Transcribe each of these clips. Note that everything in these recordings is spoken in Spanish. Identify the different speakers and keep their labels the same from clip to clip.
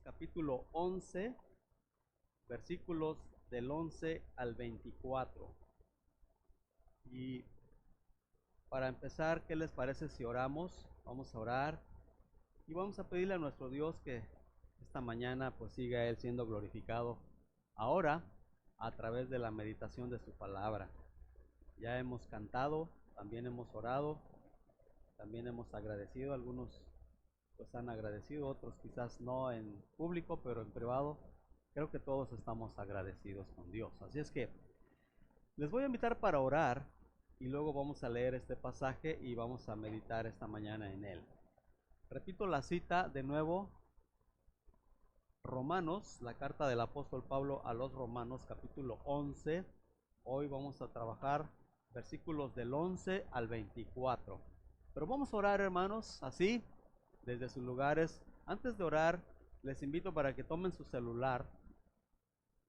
Speaker 1: capítulo 11, versículos del 11 al 24. Y para empezar, ¿qué les parece si oramos? Vamos a orar y vamos a pedirle a nuestro Dios que esta mañana pues siga Él siendo glorificado ahora a través de la meditación de su palabra. Ya hemos cantado, también hemos orado, también hemos agradecido. Algunos pues han agradecido, otros quizás no en público, pero en privado. Creo que todos estamos agradecidos con Dios. Así es que les voy a invitar para orar y luego vamos a leer este pasaje y vamos a meditar esta mañana en él. Repito la cita de nuevo. Romanos, la carta del apóstol Pablo a los Romanos, capítulo 11. Hoy vamos a trabajar versículos del 11 al 24. Pero vamos a orar, hermanos, así, desde sus lugares. Antes de orar, les invito para que tomen su celular.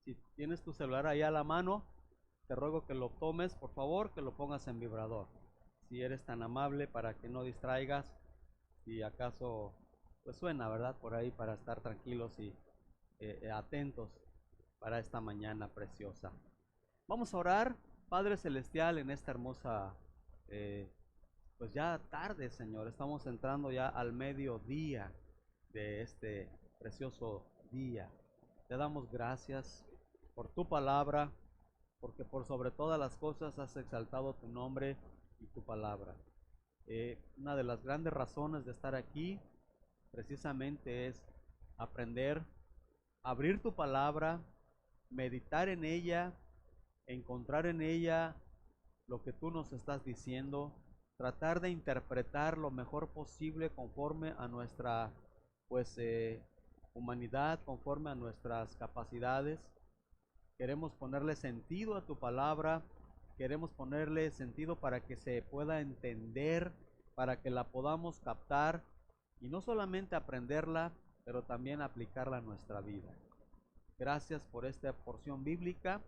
Speaker 1: Si tienes tu celular ahí a la mano, te ruego que lo tomes, por favor, que lo pongas en vibrador. Si eres tan amable, para que no distraigas, si acaso pues suena, ¿verdad? Por ahí, para estar tranquilos y atentos para esta mañana preciosa. Vamos a orar, Padre Celestial, en esta hermosa, pues ya tarde, Señor. Estamos entrando ya al mediodía de este precioso día. Te damos gracias por tu palabra, porque por sobre todas las cosas has exaltado tu nombre y tu palabra. Una de las grandes razones de estar aquí precisamente es aprender, abrir tu palabra, meditar en ella, encontrar en ella lo que tú nos estás diciendo, tratar de interpretar lo mejor posible conforme a nuestra pues humanidad, conforme a nuestras capacidades. Queremos ponerle sentido a tu palabra, queremos ponerle sentido para que se pueda entender, para que la podamos captar y no solamente aprenderla, pero también aplicarla a nuestra vida. Gracias por esta porción bíblica,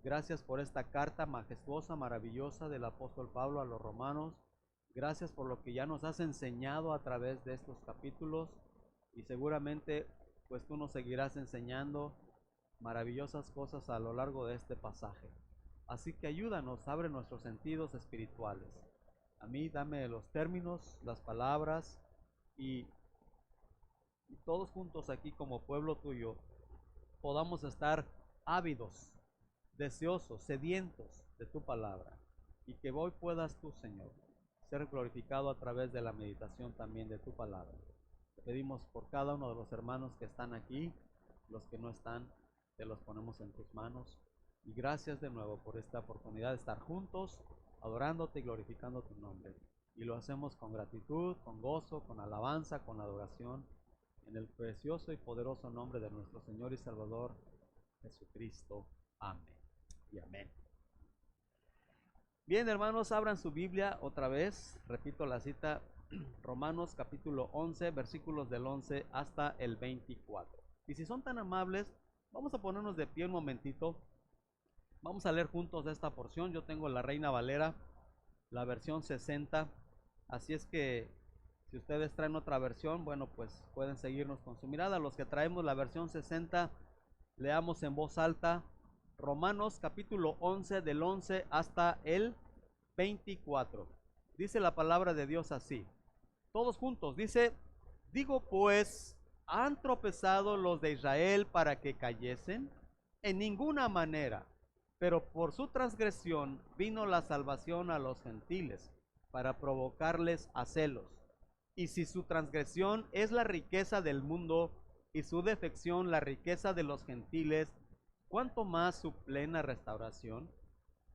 Speaker 1: gracias por esta carta majestuosa, maravillosa del apóstol Pablo a los romanos. Gracias por lo que ya nos has enseñado a través de estos capítulos y seguramente pues tú nos seguirás enseñando maravillosas cosas a lo largo de este pasaje. Así que ayúdanos, abre nuestros sentidos espirituales. A mí dame los términos, las palabras y todos juntos aquí como pueblo tuyo podamos estar ávidos, deseosos, sedientos de tu palabra y que hoy puedas tú, Señor, ser glorificado a través de la meditación también de tu palabra. Te pedimos por cada uno de los hermanos que están aquí, los que no están, te los ponemos en tus manos. Y gracias de nuevo por esta oportunidad de estar juntos, adorándote y glorificando tu nombre. Y lo hacemos con gratitud, con gozo, con alabanza, con adoración, en el precioso y poderoso nombre de nuestro Señor y Salvador Jesucristo. Amén y amén. Bien, hermanos, abran su Biblia otra vez. Repito la cita, Romanos capítulo 11, versículos del 11 hasta el 24. Y si son tan amables, vamos a ponernos de pie un momentito. Vamos a leer juntos esta porción. Yo tengo la Reina Valera, la versión 60. Así es que si ustedes traen otra versión, bueno, pues pueden seguirnos con su mirada. Los que traemos la versión 60, leamos en voz alta Romanos capítulo 11 del 11 hasta el 24. Dice la palabra de Dios así. Todos juntos, dice: digo pues, ¿han tropezado los de Israel para que cayesen? En ninguna manera, pero por su transgresión vino la salvación a los gentiles, para provocarles a celos. Y si su transgresión es la riqueza del mundo, y su defección la riqueza de los gentiles, ¿cuánto más su plena restauración?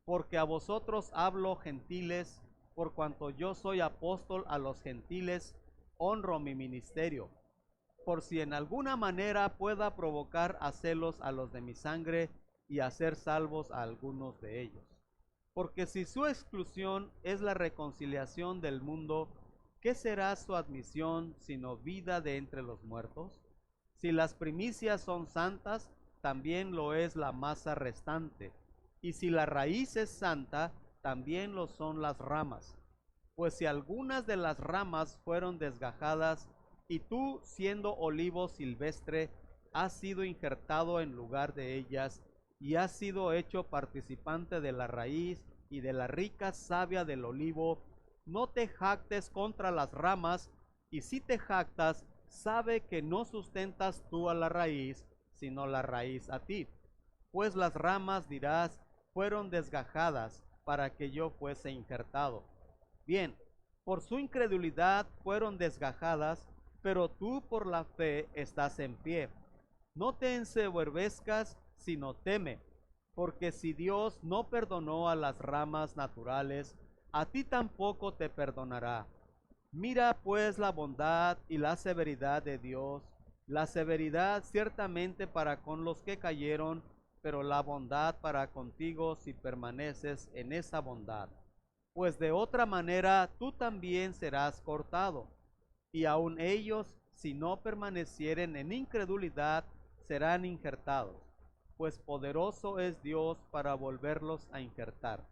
Speaker 1: Porque a vosotros hablo, gentiles, por cuanto yo soy apóstol a los gentiles, honro mi ministerio, por si en alguna manera pueda provocar a celos a los de mi sangre y hacer salvos a algunos de ellos. Porque si su exclusión es la reconciliación del mundo, ¿qué será su admisión sino vida de entre los muertos? Si las primicias son santas, también lo es la masa restante. Y si la raíz es santa, también lo son las ramas. Pues si algunas de las ramas fueron desgajadas, y tú, siendo olivo silvestre, has sido injertado en lugar de ellas, y has sido hecho participante de la raíz y de la rica savia del olivo. No te jactes contra las ramas, y si te jactas, sabe que no sustentas tú a la raíz, sino la raíz a ti. Pues las ramas, dirás, fueron desgajadas para que yo fuese injertado. Bien, por su incredulidad fueron desgajadas, pero tú por la fe estás en pie. No te ensoberbezcas, sino teme, porque si Dios no perdonó a las ramas naturales, a ti tampoco te perdonará. Mira pues la bondad y la severidad de Dios, la severidad ciertamente para con los que cayeron, pero la bondad para contigo si permaneces en esa bondad. Pues de otra manera tú también serás cortado, y aun ellos, si no permanecieren en incredulidad, serán injertados, pues poderoso es Dios para volverlos a injertar.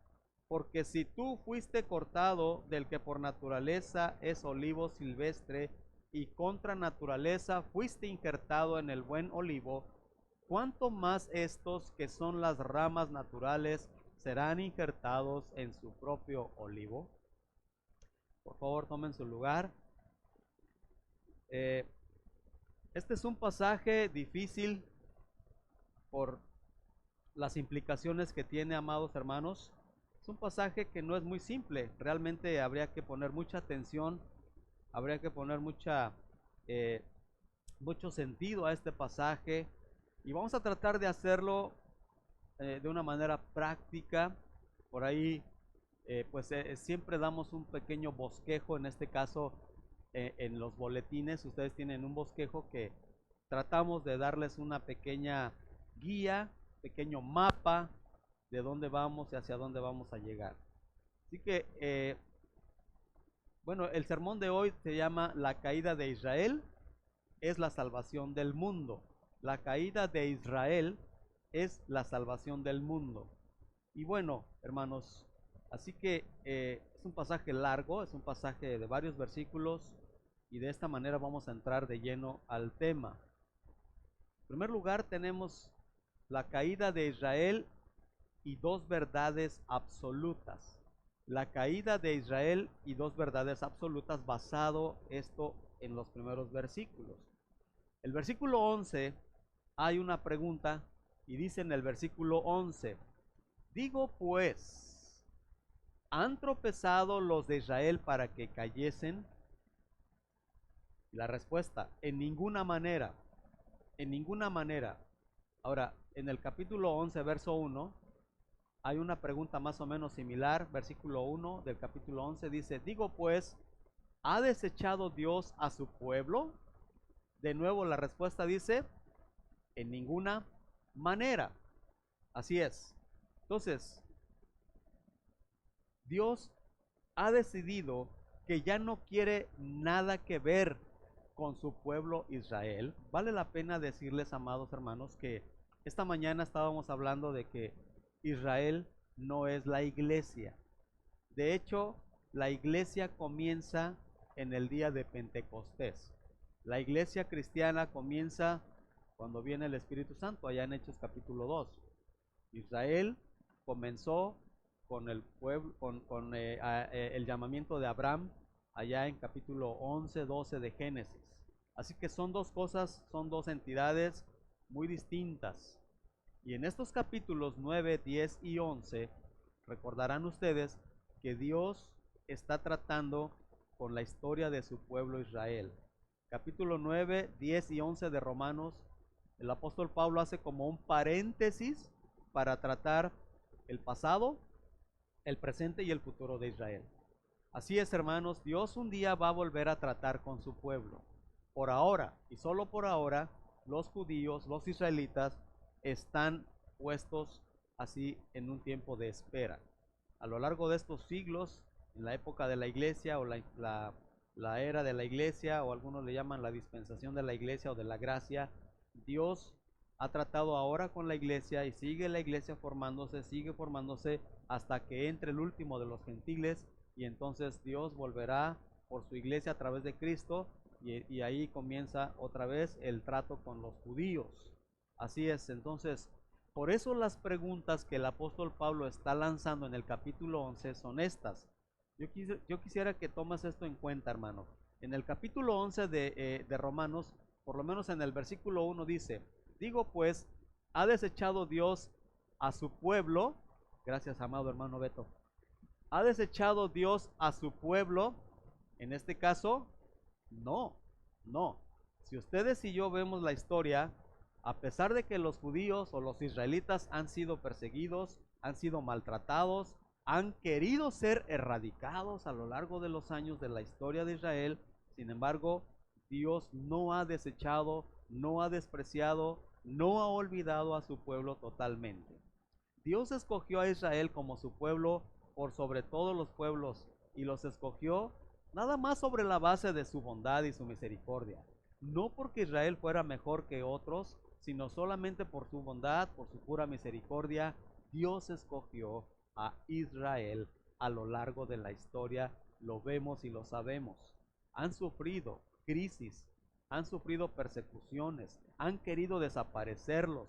Speaker 1: Porque si tú fuiste cortado del que por naturaleza es olivo silvestre, y contra naturaleza fuiste injertado en el buen olivo, ¿cuánto más estos que son las ramas naturales serán injertados en su propio olivo? Por favor, tomen su lugar. Este es un pasaje difícil por las implicaciones que tiene, amados hermanos. Es un pasaje que no es muy simple. Realmente habría que poner mucha atención, habría que poner eh, mucho sentido a este pasaje. Y vamos a tratar de hacerlo de una manera práctica. Por ahí, siempre damos un pequeño bosquejo, en este caso en los boletines. Ustedes tienen un bosquejo que tratamos de darles una pequeña guía, pequeño mapa de dónde vamos y hacia dónde vamos a llegar. Así que, el sermón de hoy se llama La caída de Israel es la salvación del mundo. La caída de Israel es la salvación del mundo. Y bueno, hermanos, así que es un pasaje largo, es un pasaje de varios versículos, y de esta manera vamos a entrar de lleno al tema. En primer lugar, tenemos la caída de Israel y dos verdades absolutas. La caída de Israel y dos verdades absolutas, basado esto en los primeros versículos. El versículo 11, hay una pregunta, y dice en el versículo 11, digo pues, ¿han tropezado los de Israel para que cayesen? La respuesta, en ninguna manera, en ninguna manera. Ahora, en el capítulo 11, verso 1, hay una pregunta más o menos similar. Versículo 1 del capítulo 11 dice, digo pues, ¿ha desechado Dios a su pueblo? De nuevo la respuesta dice, en ninguna manera. Así es. Entonces, Dios ha decidido que ya no quiere nada que ver con su pueblo Israel. Vale la pena decirles, amados hermanos, que esta mañana estábamos hablando de que Israel no es la iglesia. De hecho, la iglesia comienza en el día de Pentecostés. La iglesia cristiana comienza cuando viene el Espíritu Santo, allá en Hechos capítulo 2. Israel comenzó con el pueblo, con el llamamiento de Abraham, allá en capítulo 11, 12 de Génesis. Así que son dos cosas, son dos entidades muy distintas. Y en estos capítulos 9, 10 y 11, recordarán ustedes que Dios está tratando con la historia de su pueblo Israel. Capítulo 9, 10 y 11 de Romanos, el apóstol Pablo hace como un paréntesis para tratar el pasado, el presente y el futuro de Israel. Así es, hermanos, Dios un día va a volver a tratar con su pueblo. Por ahora, y solo por ahora, los judíos, los israelitas, están puestos así en un tiempo de espera. A lo largo de estos siglos, en la época de la iglesia o la era de la iglesia, o algunos le llaman la dispensación de la iglesia o de la gracia, Dios ha tratado ahora con la iglesia y sigue la iglesia formándose, sigue formándose hasta que entre el último de los gentiles, y entonces Dios volverá por su iglesia a través de Cristo y ahí comienza otra vez el trato con los judíos. Así es, entonces, por eso las preguntas que el apóstol Pablo está lanzando en el capítulo 11 son estas. Yo quisiera que tomes esto en cuenta, hermano. En el capítulo 11 de Romanos, por lo menos en el versículo 1 dice, digo pues, ¿ha desechado Dios a su pueblo? Gracias, amado hermano Beto. ¿Ha desechado Dios a su pueblo? En este caso, no, no. Si ustedes y yo vemos la historia, a pesar de que los judíos o los israelitas han sido perseguidos, han sido maltratados, han querido ser erradicados a lo largo de los años de la historia de Israel, sin embargo, Dios no ha desechado, no ha despreciado, no ha olvidado a su pueblo totalmente. Dios escogió a Israel como su pueblo por sobre todos los pueblos y los escogió nada más sobre la base de su bondad y su misericordia. No porque Israel fuera mejor que otros, sino solamente por su bondad, por su pura misericordia. Dios escogió a Israel a lo largo de la historia, lo vemos y lo sabemos. Han sufrido crisis, han sufrido persecuciones, han querido desaparecerlos.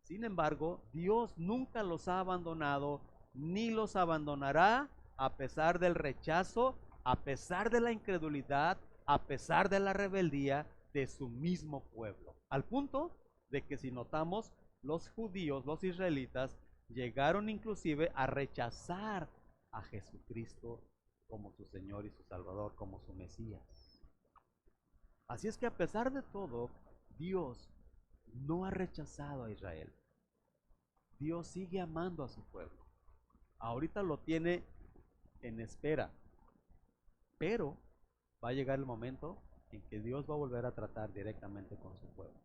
Speaker 1: Sin embargo, Dios nunca los ha abandonado, ni los abandonará a pesar del rechazo, a pesar de la incredulidad, a pesar de la rebeldía de su mismo pueblo. Al punto de que si notamos, los judíos, los israelitas, llegaron inclusive a rechazar a Jesucristo como su Señor y su Salvador, como su Mesías. Así es que a pesar de todo, Dios no ha rechazado a Israel. Dios sigue amando a su pueblo. Ahorita lo tiene en espera, pero va a llegar el momento en que Dios va a volver a tratar directamente con su pueblo.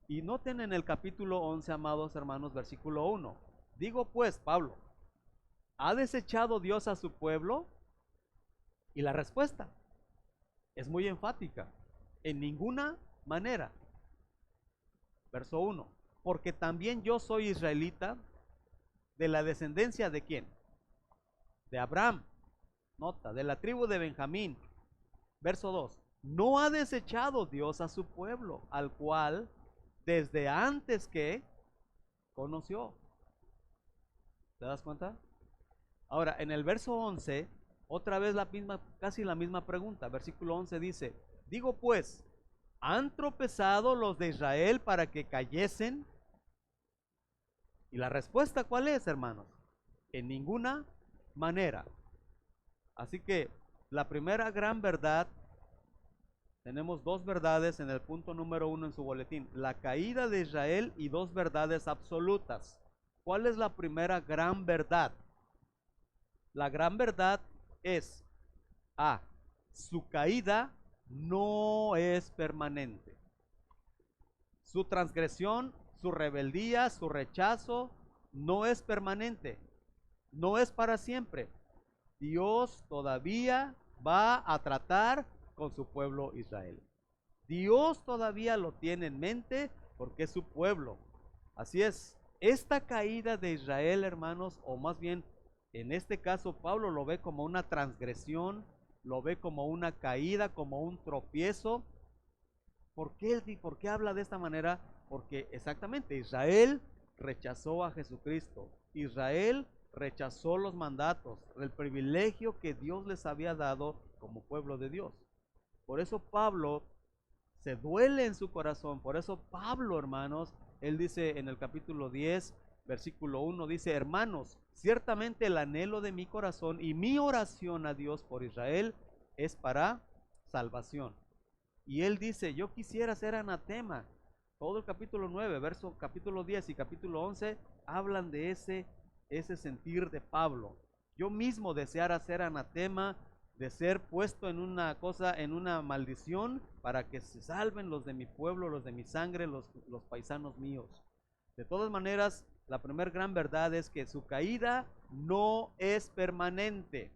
Speaker 1: Y noten en el capítulo 11, amados hermanos, versículo 1. Digo pues, Pablo, ¿ha desechado Dios a su pueblo? Y la respuesta es muy enfática. En ninguna manera. Verso 1. Porque también yo soy israelita, de la descendencia de ¿quién? De Abraham. Nota, de la tribu de Benjamín. Verso 2. No ha desechado Dios a su pueblo, al cual desde antes que conoció. ¿Te das cuenta? Ahora, en el verso 11, otra vez casi la misma pregunta. Versículo 11 dice, digo pues, ¿han tropezado los de Israel para que cayesen? Y la respuesta, ¿cuál es, hermanos? En ninguna manera. Así que la primera gran verdad, tenemos dos verdades en el punto número 1 en su boletín. La caída de Israel y dos verdades absolutas. ¿Cuál es la primera gran verdad? La gran verdad es A. Su caída no es permanente. Su transgresión, su rebeldía, su rechazo no es permanente. No es para siempre. Dios todavía va a tratar con su pueblo Israel. Dios todavía lo tiene en mente porque es su pueblo. Así es, esta caída de Israel, hermanos, o más bien, en este caso Pablo lo ve como una transgresión, lo ve como una caída, como un tropiezo. ¿Por qué habla de esta manera? Porque exactamente Israel rechazó a Jesucristo. Israel rechazó los mandatos, el privilegio que Dios les había dado como pueblo de Dios. Por eso Pablo se duele en su corazón. Por eso Pablo, hermanos, él dice en el capítulo 10, versículo 1, dice, hermanos, ciertamente el anhelo de mi corazón y mi oración a Dios por Israel es para salvación. Y él dice, yo quisiera ser anatema. Todo el capítulo 9, capítulo 10 y capítulo 11 hablan de ese sentir de Pablo. Yo mismo deseara ser anatema, de ser puesto en una cosa, en una maldición, para que se salven los de mi pueblo, los de mi sangre, los paisanos míos. De todas maneras, la primera gran verdad es que su caída no es permanente.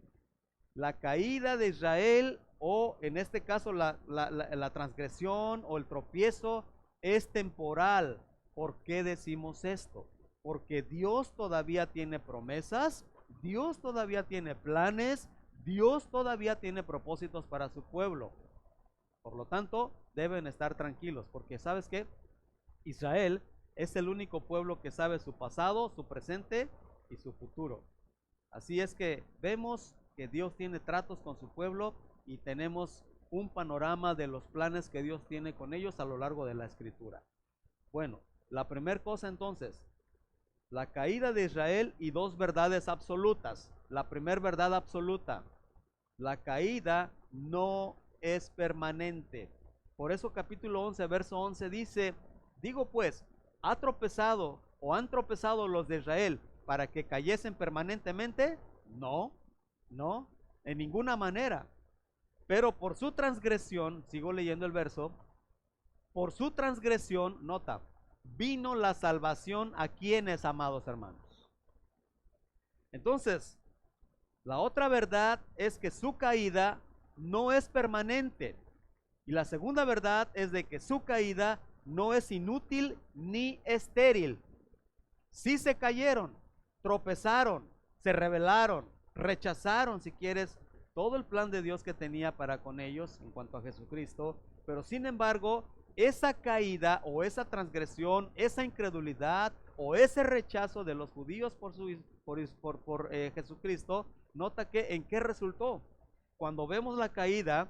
Speaker 1: La caída de Israel, o en este caso la transgresión o el tropiezo, es temporal. ¿Por qué decimos esto? Porque Dios todavía tiene promesas, Dios todavía tiene planes, Dios todavía tiene propósitos para su pueblo. Por lo tanto, deben estar tranquilos, porque ¿sabes qué? Israel es el único pueblo que sabe su pasado, su presente y su futuro. Así es que vemos que Dios tiene tratos con su pueblo y tenemos un panorama de los planes que Dios tiene con ellos a lo largo de la escritura. Bueno, la primera cosa entonces, la caída de Israel y dos verdades absolutas. La primera verdad absoluta, la caída no es permanente. Por eso capítulo 11, verso 11 dice, digo pues, ¿ha tropezado o han tropezado los de Israel para que cayesen permanentemente? No, no, en ninguna manera. Pero por su transgresión, sigo leyendo el verso, por su transgresión, nota, vino la salvación a quienes, amados hermanos. Entonces, la otra verdad es que su caída no es permanente. Y la segunda verdad es de que su caída no es inútil ni estéril. Sí se cayeron, tropezaron, se rebelaron, rechazaron, si quieres, todo el plan de Dios que tenía para con ellos en cuanto a Jesucristo, pero sin embargo, esa caída o esa transgresión, esa incredulidad o ese rechazo de los judíos por Jesucristo, nota que en qué resultó. Cuando vemos la caída,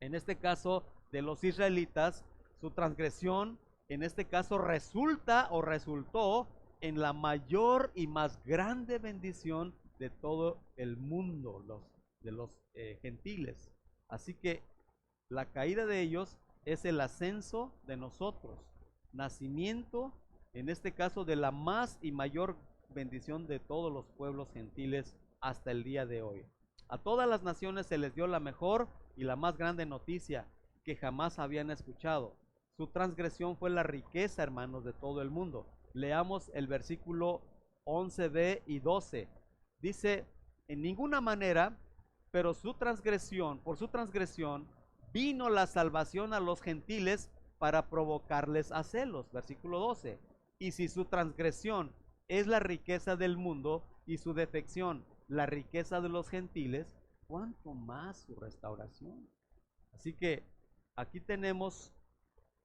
Speaker 1: en este caso de los israelitas, su transgresión, en este caso resulta o resultó en la mayor y más grande bendición de todo el mundo, de los gentiles. Así que la caída de ellos es el ascenso de nosotros, nacimiento, en este caso, de la más y mayor bendición de todos los pueblos gentiles hasta el día de hoy. A todas las naciones se les dio la mejor y la más grande noticia que jamás habían escuchado. Su transgresión fue la riqueza, hermanos, de todo el mundo. Leamos el versículo 11b y 12. Dice, en ninguna manera, pero por su transgresión, vino la salvación a los gentiles para provocarles a celos. Versículo 12. Y si su transgresión es la riqueza del mundo y su defección la riqueza de los gentiles, ¿cuánto más su restauración? Así que aquí tenemos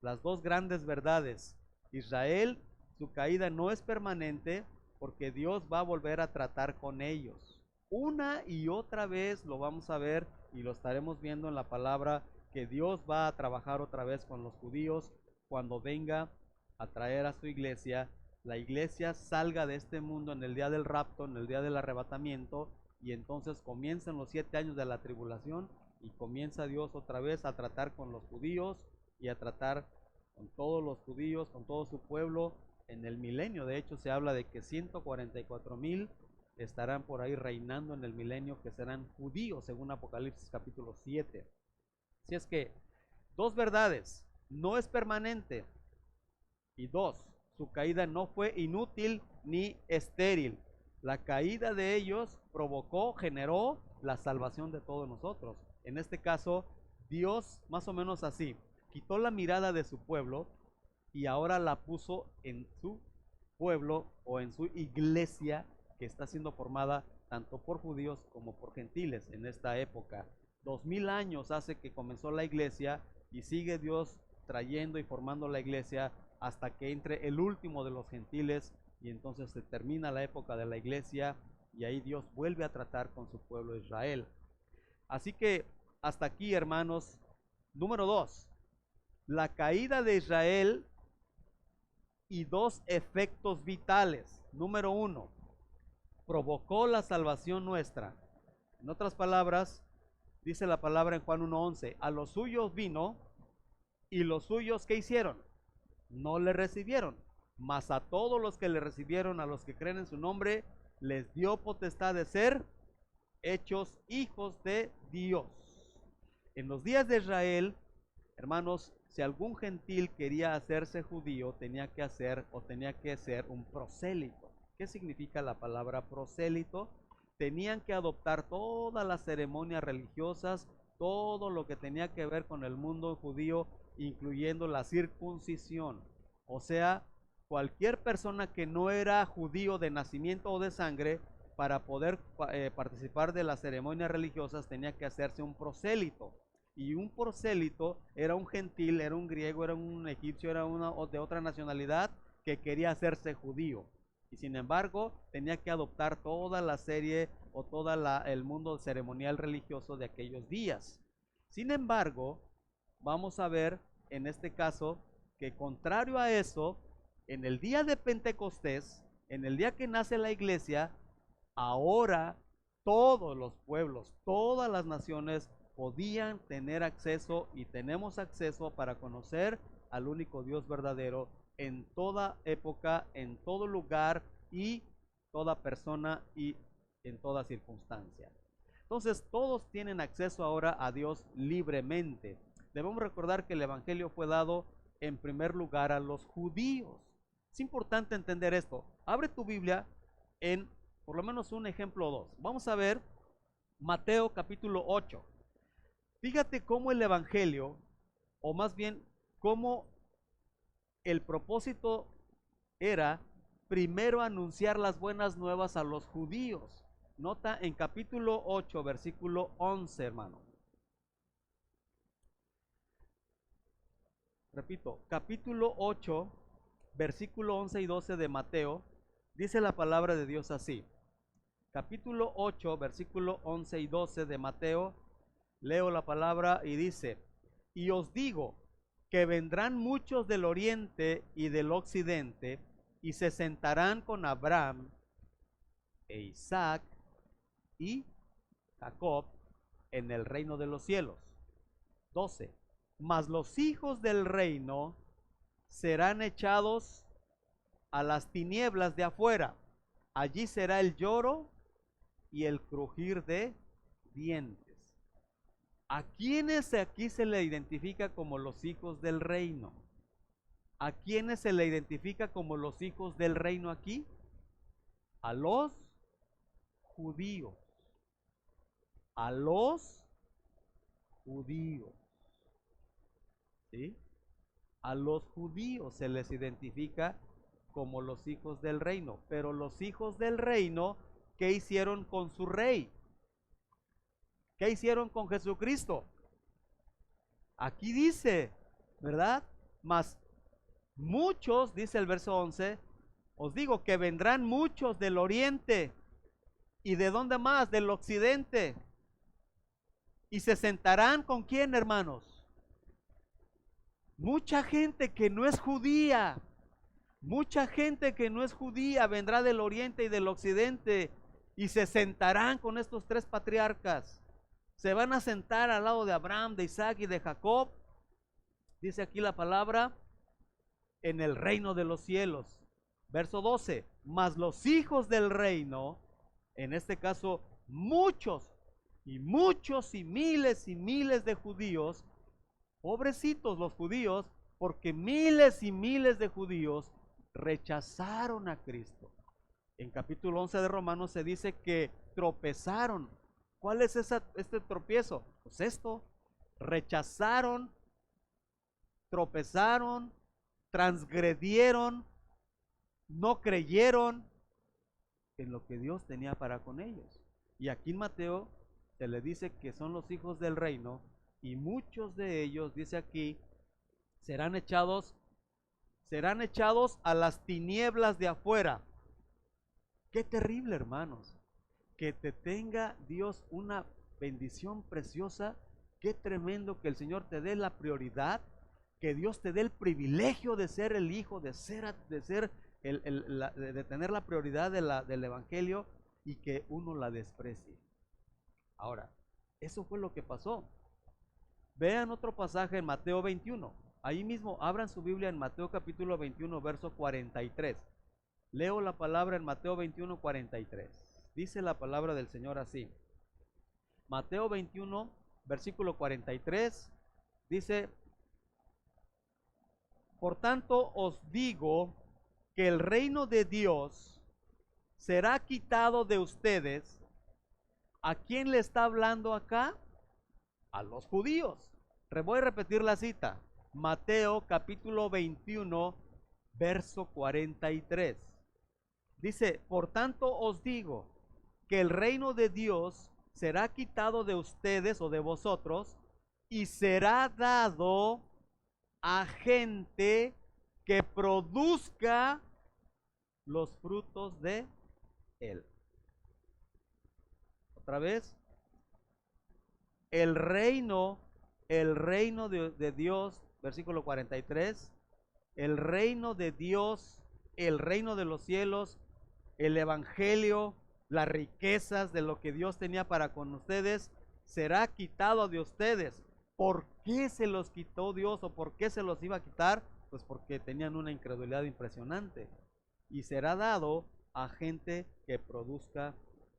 Speaker 1: las dos grandes verdades. Israel, su caída no es permanente porque Dios va a volver a tratar con ellos. Una y otra vez lo vamos a ver y lo estaremos viendo en la palabra, que Dios va a trabajar otra vez con los judíos cuando venga a traer a su iglesia. La iglesia salga de este mundo en el día del rapto, en el día del arrebatamiento, y entonces comienzan los 7 años de la tribulación y comienza Dios otra vez a tratar con los judíos y a tratar con todos los judíos, con todo su pueblo en el milenio. De hecho, se habla de que 144,000 estarán por ahí reinando en el milenio, que serán judíos, según Apocalipsis capítulo 7. Así es que, dos verdades, no es permanente, y dos, su caída no fue inútil ni estéril. La caída de ellos generó la salvación de todos nosotros. En este caso, Dios, más o menos así, quitó la mirada de su pueblo y ahora la puso en su pueblo o en su iglesia, que está siendo formada tanto por judíos como por gentiles en esta época. 2000 años hace que comenzó la iglesia y sigue Dios trayendo y formando la iglesia hasta que entre el último de los gentiles, y entonces se termina la época de la iglesia y ahí Dios vuelve a tratar con su pueblo Israel. Así que hasta aquí, hermanos. Número 2, la caída de Israel y dos efectos vitales. Número 1, provocó la salvación nuestra. En otras palabras, dice la palabra en Juan 1:11, a los suyos vino y los suyos, ¿qué hicieron? No le recibieron, mas a todos los que le recibieron, a los que creen en su nombre, les dio potestad de ser hechos hijos de Dios. En los días de Israel, hermanos, si algún gentil quería hacerse judío, tenía que ser un prosélito. ¿Qué significa la palabra prosélito? Tenían que adoptar todas las ceremonias religiosas, todo lo que tenía que ver con el mundo judío, incluyendo la circuncisión. O sea, cualquier persona que no era judío de nacimiento o de sangre, para poder participar de las ceremonias religiosas, tenía que hacerse un prosélito. Y un prosélito era un gentil, era un griego, era un egipcio, era de otra nacionalidad que quería hacerse judío. Y sin embargo, tenía que adoptar toda la serie o todo el mundo ceremonial religioso de aquellos días. Sin embargo, vamos a ver en este caso que contrario a eso, en el día de Pentecostés, en el día que nace la iglesia, ahora todos los pueblos, todas las naciones podían tener acceso y tenemos acceso para conocer al único Dios verdadero en toda época, en todo lugar y toda persona y en toda circunstancia. Entonces todos tienen acceso ahora a Dios libremente. Debemos recordar que el Evangelio fue dado en primer lugar a los judíos. Es importante entender esto. Abre tu Biblia en por lo menos un ejemplo o dos. Vamos a ver Mateo capítulo 8. Fíjate cómo el Evangelio, o más bien cómo el propósito era primero anunciar las buenas nuevas a los judíos. Nota en capítulo 8, versículo 11, hermano. Repito, capítulo 8, versículo 11 y 12 de Mateo, dice la palabra de Dios así. Capítulo 8, versículo 11 y 12 de Mateo, leo la palabra y dice, y os digo que vendrán muchos del oriente y del occidente y se sentarán con Abraham e Isaac y Jacob en el reino de los cielos. 12. Mas los hijos del reino serán echados a las tinieblas de afuera. Allí será el lloro y el crujir de dientes. ¿A quiénes aquí se le identifica como los hijos del reino? ¿A quiénes se le identifica como los hijos del reino aquí? A los judíos. A los judíos. ¿Sí? A los judíos se les identifica como los hijos del reino. Pero los hijos del reino, ¿qué hicieron con su rey? ¿Qué hicieron con Jesucristo? Aquí dice, ¿verdad? Mas muchos, dice el verso 11, os digo que vendrán muchos del oriente. ¿Y de dónde más? Del occidente. ¿Y se sentarán con quién, hermanos? Mucha gente que no es judía. Mucha gente que no es judía vendrá del oriente y del occidente y se sentarán con estos tres patriarcas. Se van a sentar al lado de Abraham, de Isaac y de Jacob. Dice aquí la palabra, en el reino de los cielos. Verso 12, mas los hijos del reino, en este caso muchos y miles de judíos, pobrecitos los judíos, porque miles y miles de judíos rechazaron a Cristo. En capítulo 11 de Romanos se dice que tropezaron. ¿Cuál es este tropiezo? Pues esto, rechazaron, tropezaron, transgredieron, no creyeron en lo que Dios tenía para con ellos. Y aquí en Mateo se le dice que son los hijos del reino y muchos de ellos, dice aquí, serán echados a las tinieblas de afuera. Qué terrible, hermanos. Que te tenga Dios una bendición preciosa. Qué tremendo que el Señor te dé la prioridad, que Dios te dé el privilegio de ser el hijo, de tener la prioridad del Evangelio y que uno la desprecie. Ahora, eso fue lo que pasó. Vean otro pasaje en Mateo 21. Ahí mismo, abran su Biblia en Mateo capítulo 21, verso 43. Leo la palabra en Mateo 21, 43. Dice la palabra del Señor así. Mateo 21, versículo 43, dice, por tanto os digo que el reino de Dios será quitado de ustedes. ¿A quién le está hablando acá? A los judíos. Voy a repetir la cita. Mateo capítulo 21, verso 43. Dice, por tanto os digo que el reino de Dios será quitado de ustedes o de vosotros y será dado a gente que produzca los frutos de él. Otra vez, el reino de Dios, versículo 43, el reino de Dios, el reino de los cielos, el evangelio, las riquezas de lo que Dios tenía para con ustedes, será quitado de ustedes. ¿Por qué se los quitó Dios o por qué se los iba a quitar? Pues porque tenían una incredulidad impresionante. Y será dado a gente que produzca,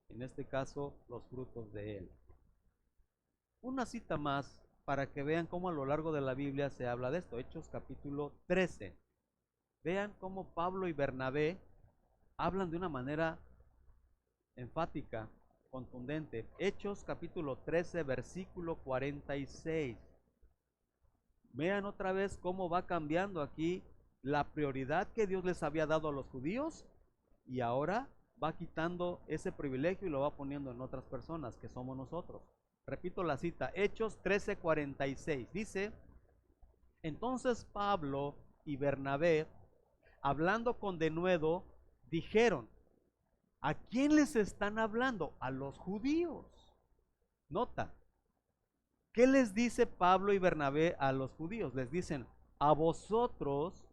Speaker 1: en este caso, los frutos de él. Una cita más para que vean cómo a lo largo de la Biblia se habla de esto. Hechos capítulo 13. Vean cómo Pablo y Bernabé hablan de una manera enfática, contundente. Hechos capítulo 13, versículo 46. Vean otra vez cómo va cambiando aquí la prioridad que Dios les había dado a los judíos y ahora va quitando ese privilegio y lo va poniendo en otras personas que somos nosotros. Repito la cita, Hechos 13, 46. Dice, entonces Pablo y Bernabé, hablando con denuedo, dijeron, ¿a quién les están hablando? A los judíos. Nota, ¿qué les dice Pablo y Bernabé a los judíos? Les dicen, a vosotros,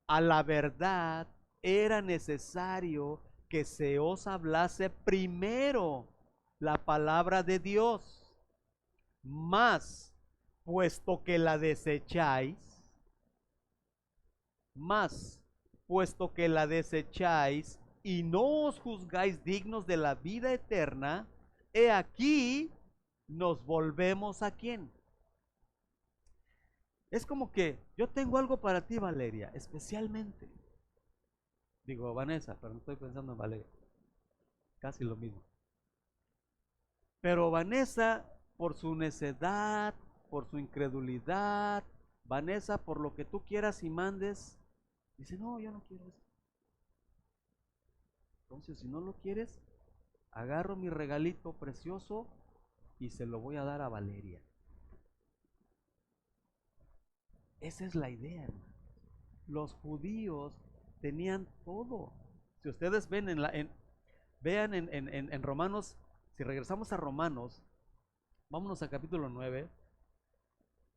Speaker 1: a la verdad, era necesario que se os hablase primero la palabra de Dios. Mas, puesto que la desecháis, y no os juzgáis dignos de la vida eterna, he aquí nos volvemos ¿a quién? Es como que yo tengo algo para ti, Valeria, especialmente. Digo, Vanessa, pero no estoy pensando en Valeria. Casi lo mismo. Pero Vanessa, por su necedad, por su incredulidad, Vanessa, por lo que tú quieras y mandes, dice, no, yo no quiero eso. Entonces, si no lo quieres, agarro mi regalito precioso y se lo voy a dar a Valeria. Esa es la idea, hermano. Los judíos tenían todo. Si ustedes ven vean en Romanos, si regresamos a Romanos, vámonos a capítulo 9,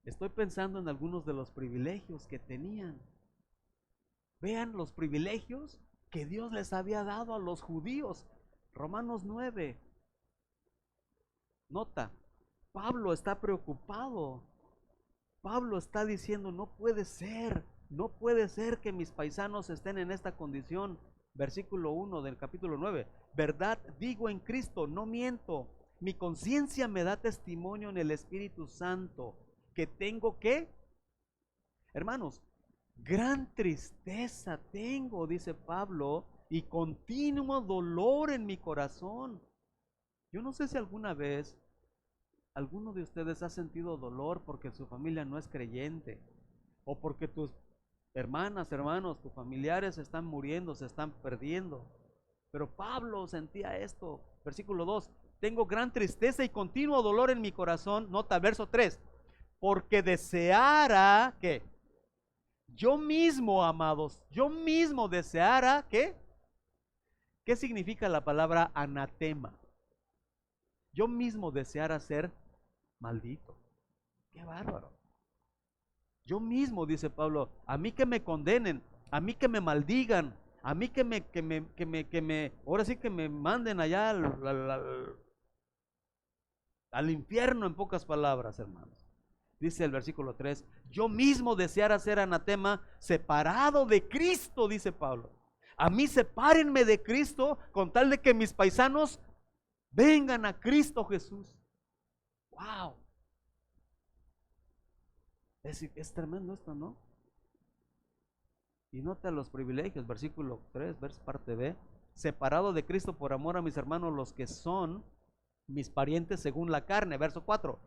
Speaker 1: estoy pensando en algunos de los privilegios que tenían. Vean los privilegios que Dios les había dado a los judíos. Romanos 9. Nota, Pablo está preocupado. Pablo está diciendo, no puede ser que mis paisanos estén en esta condición. Versículo 1 del capítulo 9. Verdad digo en Cristo, no miento. Mi conciencia me da testimonio en el Espíritu Santo que tengo que, hermanos, gran tristeza tengo, dice Pablo, y continuo dolor en mi corazón. Yo no sé si alguna vez alguno de ustedes ha sentido dolor porque su familia no es creyente, o porque tus hermanas, hermanos, tus familiares están muriendo, se están perdiendo. Pero Pablo sentía esto. Versículo 2, tengo gran tristeza y continuo dolor en mi corazón. Nota, verso 3, porque deseara, ¿qué? Yo mismo, amados, yo mismo deseara, ¿qué? ¿Qué significa la palabra anatema? Yo mismo deseara ser maldito. Qué bárbaro. Yo mismo, dice Pablo, a mí que me condenen, a mí que me maldigan, a mí que me ahora sí que me manden allá al infierno, en pocas palabras, hermanos. Dice el versículo 3, yo mismo deseara ser anatema, separado de Cristo, dice Pablo. A mí sepárenme de Cristo con tal de que mis paisanos vengan a Cristo Jesús. Wow. Es tremendo esto, ¿no? Y nota los privilegios, versículo 3, parte B. Separado de Cristo por amor a mis hermanos, los que son mis parientes según la carne. Verso 4.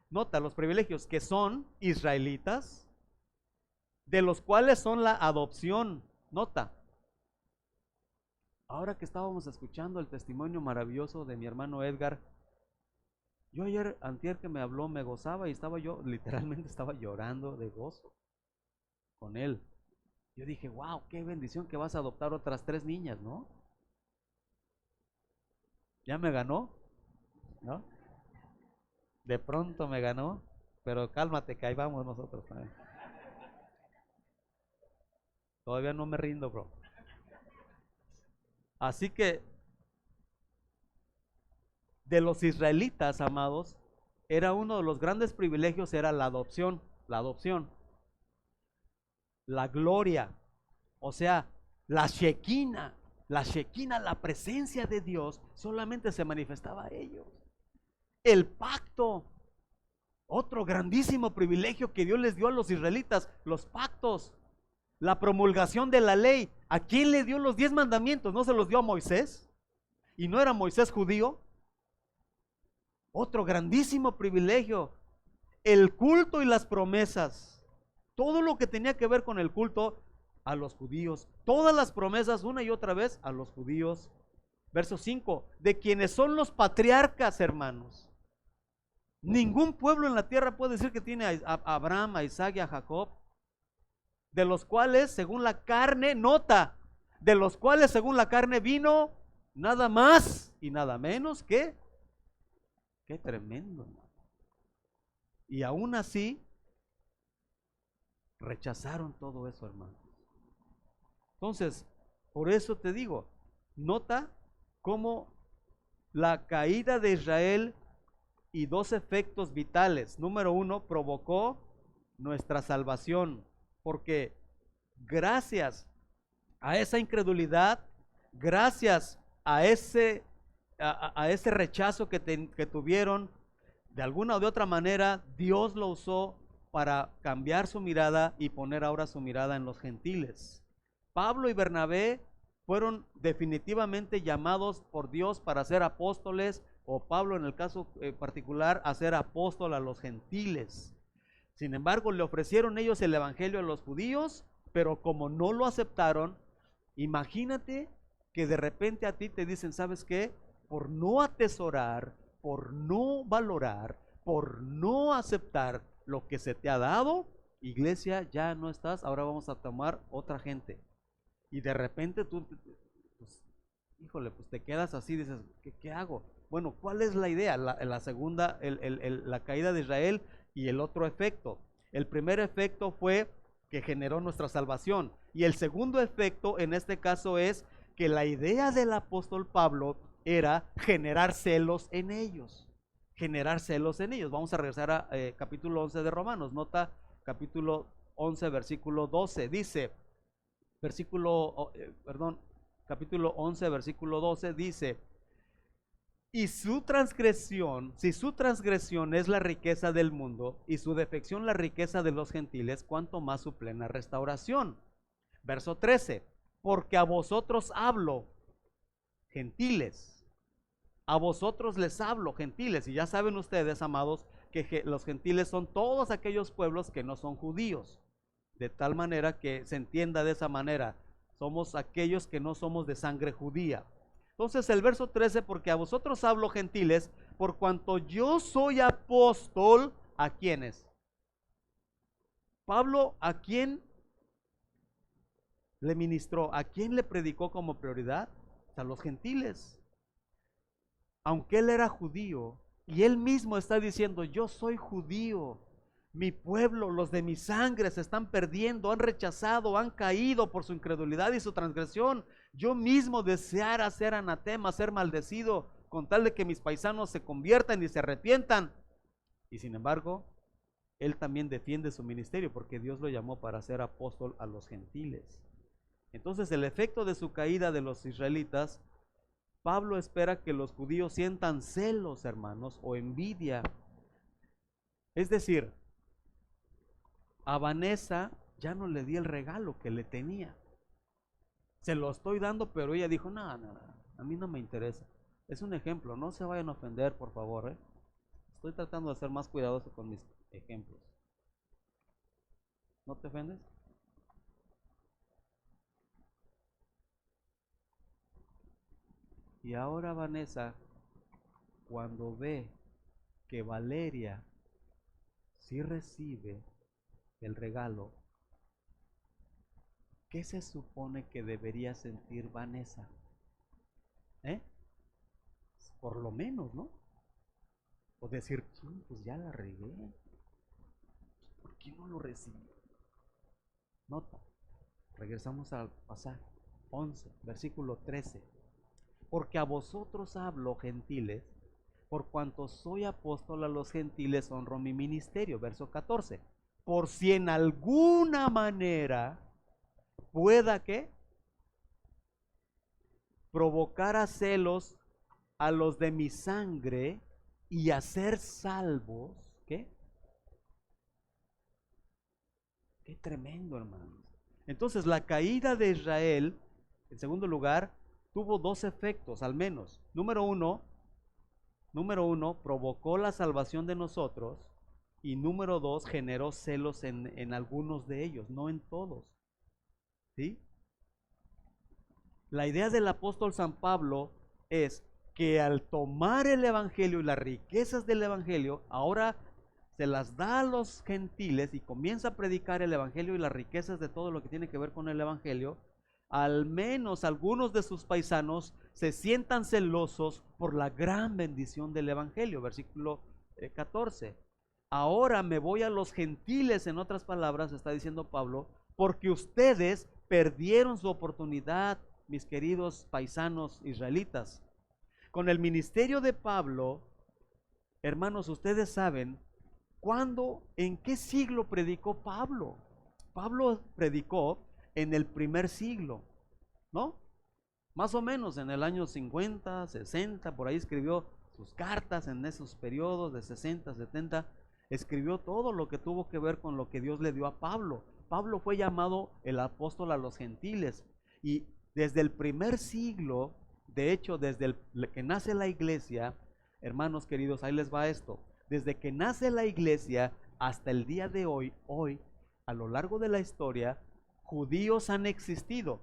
Speaker 1: Nota los privilegios, que son israelitas, de los cuales son la adopción. Nota. Ahora que estábamos escuchando el testimonio maravilloso de mi hermano Edgar, Yo ayer, antier que me habló, me gozaba y estaba yo, literalmente estaba llorando de gozo con él. Yo dije, wow, qué bendición que vas a adoptar otras 3 niñas, ¿no? Ya me ganó, ¿no? De pronto me ganó, pero cálmate que ahí vamos nosotros también. Todavía no me rindo, bro. Así que de los israelitas, amados, era uno de los grandes privilegios, era la adopción, la gloria, o sea, la Shekinah, la presencia de Dios, solamente se manifestaba a ellos. El pacto, otro grandísimo privilegio que Dios les dio a los israelitas, los pactos, la promulgación de la ley. ¿A quién le dio los 10 mandamientos? ¿No se los dio a Moisés? ¿Y no era Moisés judío? Otro grandísimo privilegio. El culto y las promesas. Todo lo que tenía que ver con el culto a los judíos. Todas las promesas una y otra vez a los judíos. Verso 5. De quienes son los patriarcas, hermanos. Ningún pueblo en la tierra puede decir que tiene a Abraham, a Isaac y a Jacob. De los cuales, según la carne, nota, de los cuales, según la carne, vino nada más y nada menos que, qué tremendo, hermano. Y aún así, rechazaron todo eso, hermano. Entonces, por eso te digo, nota cómo la caída de Israel y 2 efectos vitales. Número 1, provocó nuestra salvación, porque gracias a esa incredulidad, gracias a ese rechazo que tuvieron, de alguna o de otra manera, Dios lo usó para cambiar su mirada y poner ahora su mirada en los gentiles. Pablo y Bernabé fueron definitivamente llamados por Dios para ser apóstoles, o Pablo en el caso particular a ser apóstol a los gentiles. Sin embargo, le ofrecieron ellos el evangelio a los judíos, pero como no lo aceptaron, imagínate que de repente a ti te dicen, ¿sabes qué? Por no atesorar, por no valorar, por no aceptar lo que se te ha dado, iglesia, ya no estás, ahora vamos a tomar otra gente. Y de repente tú, pues, híjole, pues te quedas así, dices, ¿qué hago? Bueno, ¿cuál es la idea? La segunda, la caída de Israel y el otro efecto. El primer efecto fue que generó nuestra salvación. Y el segundo efecto en este caso es que la idea del apóstol Pablo era generar celos en ellos. Generar celos en ellos. Vamos a regresar a capítulo 11 de Romanos. Nota capítulo 11, versículo 12. Dice, capítulo 11, versículo 12 dice, y su transgresión, si su transgresión es la riqueza del mundo y su defección la riqueza de los gentiles, cuánto más su plena restauración. Verso 13, porque a vosotros hablo, gentiles, a vosotros les hablo, gentiles, y ya saben ustedes, amados, que los gentiles son todos aquellos pueblos que no son judíos, de tal manera que se entienda de esa manera, somos aquellos que no somos de sangre judía. Entonces el verso 13, porque a vosotros hablo, gentiles, por cuanto yo soy apóstol, ¿a quiénes? Pablo, ¿a quién le ministró? ¿A quién le predicó como prioridad? A los gentiles. Aunque él era judío, y él mismo está diciendo, yo soy judío, mi pueblo, los de mi sangre se están perdiendo, han rechazado, han caído por su incredulidad y su transgresión. Yo mismo deseara ser anatema, ser maldecido, con tal de que mis paisanos se conviertan y se arrepientan. Y sin embargo, él también defiende su ministerio porque Dios lo llamó para ser apóstol a los gentiles. Entonces el efecto de su caída de los israelitas, Pablo espera que los judíos sientan celos, hermanos, o envidia. Es decir, a Vanessa ya no le di el regalo que le tenía. Se lo estoy dando, pero ella dijo, no, a mí no me interesa. Es un ejemplo, no se vayan a ofender, por favor. Estoy tratando de ser más cuidadoso con mis ejemplos. ¿No te ofendes? Y ahora Vanessa, cuando ve que Valeria sí recibe el regalo, ¿qué se supone que debería sentir Vanessa? Por lo menos, ¿no? O decir, pues ya la regué, ¿por qué no lo recibí? Nota, regresamos al pasaje 11, versículo 13. Porque a vosotros hablo, gentiles, por cuanto soy apóstol a los gentiles, honro mi ministerio. Verso 14. Por si en alguna manera pueda que provocar a celos a los de mi sangre y hacer salvos. ¿Qué? Qué tremendo, hermanos. Entonces, la caída de Israel, en segundo lugar, tuvo dos efectos, al menos. Número uno, provocó la salvación de nosotros. Y número dos, generó celos en algunos de ellos, no en todos. ¿Sí? La idea del apóstol San Pablo es que al tomar el evangelio y las riquezas del evangelio, ahora se las da a los gentiles y comienza a predicar el evangelio y las riquezas de todo lo que tiene que ver con el evangelio. Al menos algunos de sus paisanos se sientan celosos por la gran bendición del evangelio. Versículo 14. Ahora me voy a los gentiles, en otras palabras, está diciendo Pablo, porque ustedes perdieron su oportunidad, mis queridos paisanos israelitas. Con el ministerio de Pablo, hermanos, ustedes saben, ¿cuándo, en qué siglo predicó Pablo? Pablo predicó en el primer siglo, ¿no? Más o menos en el año 50, 60, por ahí escribió sus cartas en esos periodos de 60, 70, escribió todo lo que tuvo que ver con lo que Dios le dio a Pablo. Pablo fue llamado el apóstol a los gentiles y desde el primer siglo, de hecho desde el que nace la iglesia, hermanos queridos, ahí les va esto, desde que nace la iglesia hasta el día de hoy, a lo largo de la historia, judíos han existido.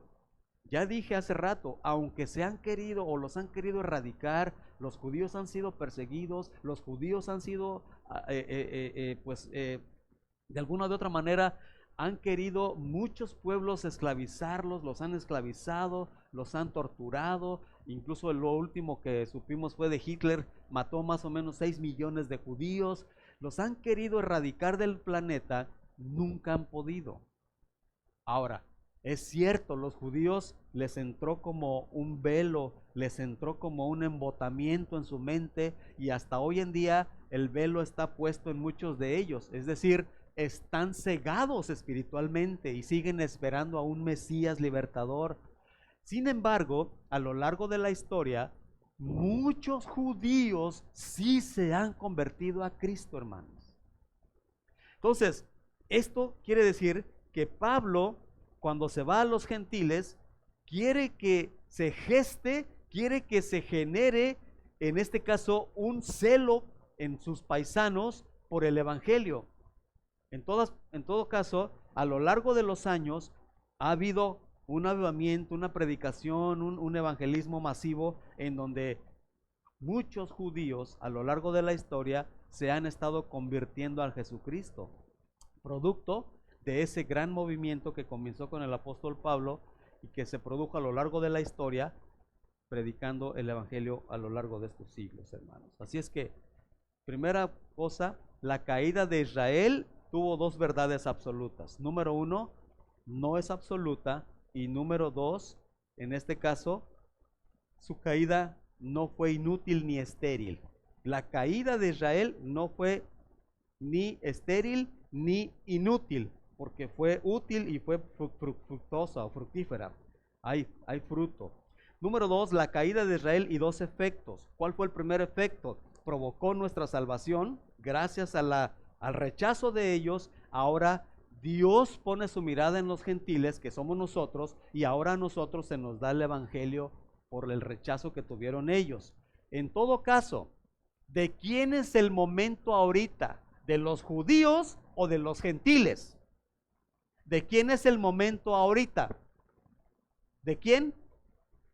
Speaker 1: Ya dije hace rato, aunque se han querido o los han querido erradicar, los judíos han sido perseguidos, los judíos han sido, de alguna u otra manera, han querido muchos pueblos esclavizarlos, los han esclavizado, los han torturado, incluso lo último que supimos fue de Hitler, mató más o menos 6 millones de judíos, los han querido erradicar del planeta, nunca han podido. Ahora, es cierto, los judíos les entró como un velo, les entró como un embotamiento en su mente y hasta hoy en día el velo está puesto en muchos de ellos, es decir, están cegados espiritualmente y siguen esperando a un Mesías libertador. Sin embargo, a lo largo de la historia, muchos judíos sí se han convertido a Cristo, hermanos. Entonces, esto quiere decir que Pablo, cuando se va a los gentiles, quiere que se geste, quiere que se genere, en este caso, un celo en sus paisanos por el evangelio. En todo caso, a lo largo de los años ha habido un avivamiento, una predicación, un evangelismo masivo en donde muchos judíos a lo largo de la historia se han estado convirtiendo al Jesucristo, producto de ese gran movimiento que comenzó con el apóstol Pablo y que se produjo a lo largo de la historia, predicando el evangelio a lo largo de estos siglos, hermanos. Así es que, primera cosa, la caída de Israel tuvo dos verdades absolutas. Número uno, no es absoluta. Y número dos, en este caso, su caída no fue inútil ni estéril. La caída de Israel no fue ni estéril ni inútil, porque fue útil y fue fructuosa o fructífera. Hay fruto. Número dos, la caída de Israel y dos efectos. ¿Cuál fue el primer efecto? Provocó nuestra salvación gracias al rechazo de ellos. Ahora Dios pone su mirada en los gentiles, que somos nosotros, y ahora a nosotros se nos da el evangelio por el rechazo que tuvieron ellos. En todo caso, ¿de quién es el momento ahorita? ¿De los judíos o de los gentiles? ¿De quién es el momento ahorita? ¿De quién?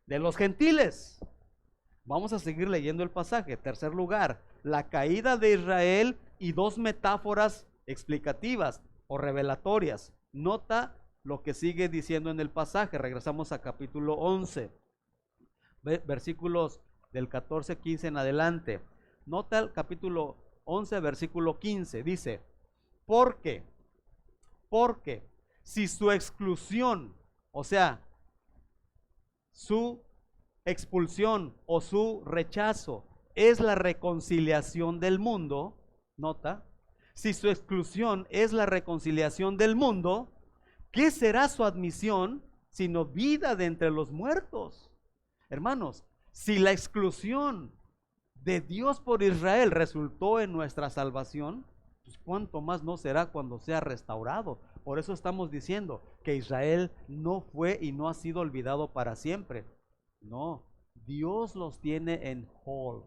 Speaker 1: De los gentiles. Vamos a seguir leyendo el pasaje. Tercer lugar, la caída de Israel y dos metáforas explicativas o revelatorias. Nota lo que sigue diciendo en el pasaje. Regresamos a capítulo 11, versículos del 14, 15 en adelante. Nota el capítulo 11, versículo 15. Dice, porque si su exclusión, o sea, su expulsión o su rechazo es la reconciliación del mundo, nota, si su exclusión es la reconciliación del mundo, ¿qué será su admisión sino vida de entre los muertos? Hermanos, si la exclusión de Dios por Israel resultó en nuestra salvación, pues cuánto más no será cuando sea restaurado. Por eso estamos diciendo que Israel no fue y no ha sido olvidado para siempre. No, Dios los tiene en hold.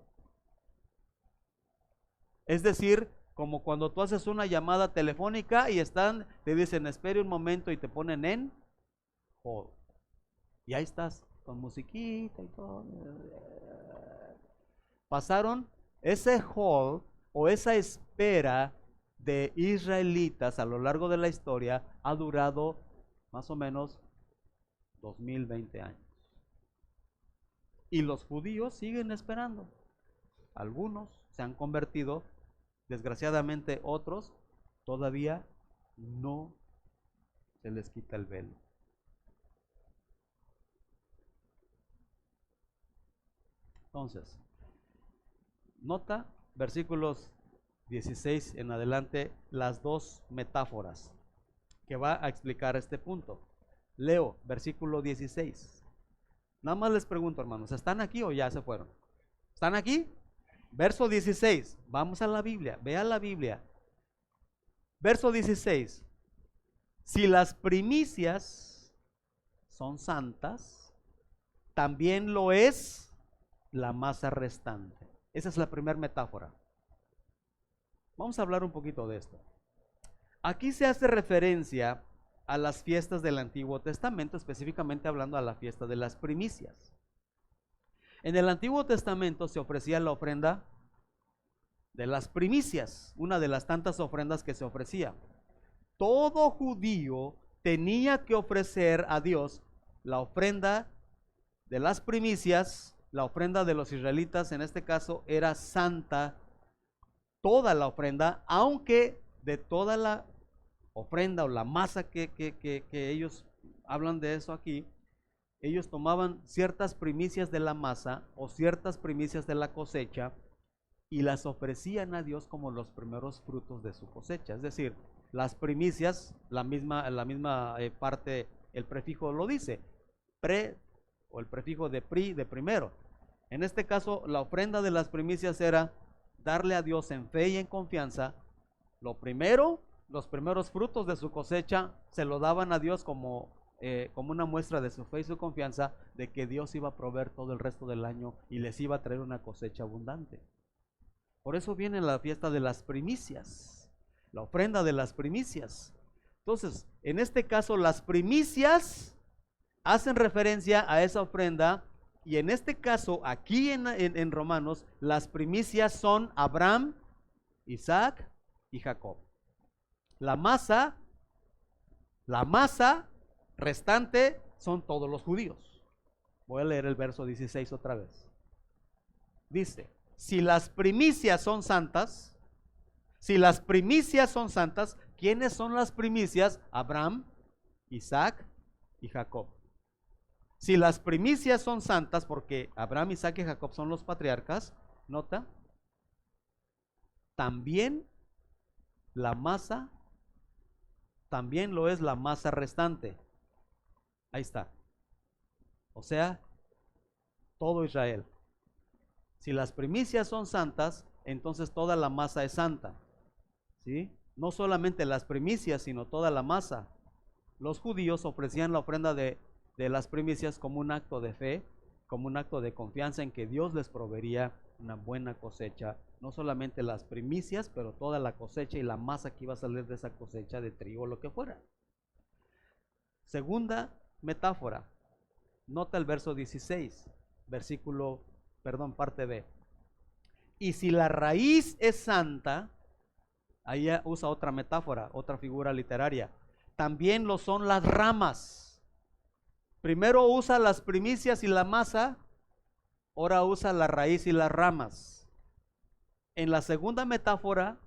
Speaker 1: Es decir, como cuando tú haces una llamada telefónica y te dicen espere un momento y te ponen en hold. Y ahí estás, con musiquita y todo. Pasaron ese hold o esa espera de israelitas a lo largo de la historia ha durado más o menos 2020 años. Y los judíos siguen esperando. Algunos se han convertido, desgraciadamente otros todavía no se les quita el velo. Entonces, nota versículos 16 en adelante las dos metáforas que va a explicar este punto. Leo versículo 16. Nada más les pregunto, hermanos, ¿están aquí o ya se fueron? ¿Están aquí? Verso 16. Vamos a la Biblia, vea la Biblia. Verso 16. Si las primicias son santas, también lo es la masa restante. Esa es la primera metáfora. Vamos a hablar un poquito de esto. Aquí se hace referencia a las fiestas del Antiguo Testamento, específicamente hablando a la fiesta de las primicias. En el Antiguo Testamento se ofrecía la ofrenda de las primicias, una de las tantas ofrendas que se ofrecía. Todo judío tenía que ofrecer a Dios la ofrenda de las primicias. La ofrenda de los israelitas en este caso era santa, toda la ofrenda, aunque de toda la ofrenda o la masa que ellos hablan de eso aquí, ellos tomaban ciertas primicias de la masa o ciertas primicias de la cosecha y las ofrecían a Dios como los primeros frutos de su cosecha. Es decir, las primicias, la misma parte, el prefijo lo dice, pre o el prefijo de pri, de primero. En este caso, la ofrenda de las primicias era darle a Dios en fe y en confianza lo primero. Los primeros frutos de su cosecha se lo daban a Dios como una muestra de su fe y su confianza de que Dios iba a proveer todo el resto del año y les iba a traer una cosecha abundante. Por eso viene la fiesta de las primicias, la ofrenda de las primicias. Entonces, en este caso, las primicias hacen referencia a esa ofrenda y en este caso, aquí en Romanos, las primicias son Abraham, Isaac y Jacob. La masa restante son todos los judíos. Voy a leer el verso 16 otra vez. Dice, si las primicias son santas, ¿quiénes son las primicias? Abraham, Isaac y Jacob. Si las primicias son santas, porque Abraham, Isaac y Jacob son los patriarcas, nota, también la masa, también lo es la masa restante. Ahí está. O sea, todo Israel. Si las primicias son santas, entonces toda la masa es santa. ¿Sí? No solamente las primicias, sino toda la masa. Los judíos ofrecían la ofrenda de las primicias como un acto de fe, como un acto de confianza en que Dios les proveería una buena cosecha. No solamente las primicias, pero toda la cosecha y la masa que iba a salir de esa cosecha de trigo o lo que fuera. Segunda metáfora. Nota el verso 16, versículo perdón, parte B. Y si la raíz es santa, ahí usa otra metáfora, otra figura literaria. También lo son las ramas. Primero usa las primicias y la masa, ahora usa la raíz y las ramas. En la segunda metáfora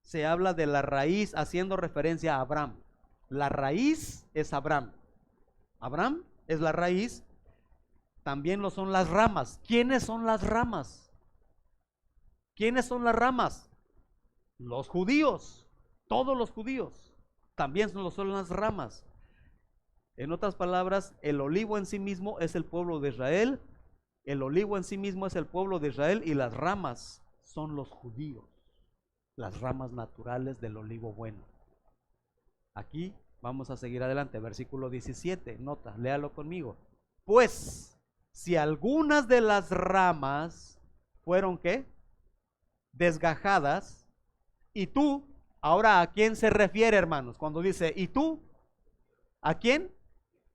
Speaker 1: se habla de la raíz haciendo referencia a Abraham. La raíz es Abraham. Abraham es la raíz, también lo son las ramas. ¿Quiénes son las ramas? ¿Quiénes son las ramas? Los judíos, todos los judíos, también son las ramas. En otras palabras, el olivo en sí mismo es el pueblo de Israel, el olivo en sí mismo es el pueblo de Israel y las ramas son los judíos, las ramas naturales del olivo bueno. Aquí vamos a seguir adelante, versículo 17, nota, léalo conmigo. Pues, si algunas de las ramas fueron, ¿qué? Desgajadas, y tú, ahora ¿a quién se refiere, hermanos? Cuando dice, ¿y tú? ¿A quién?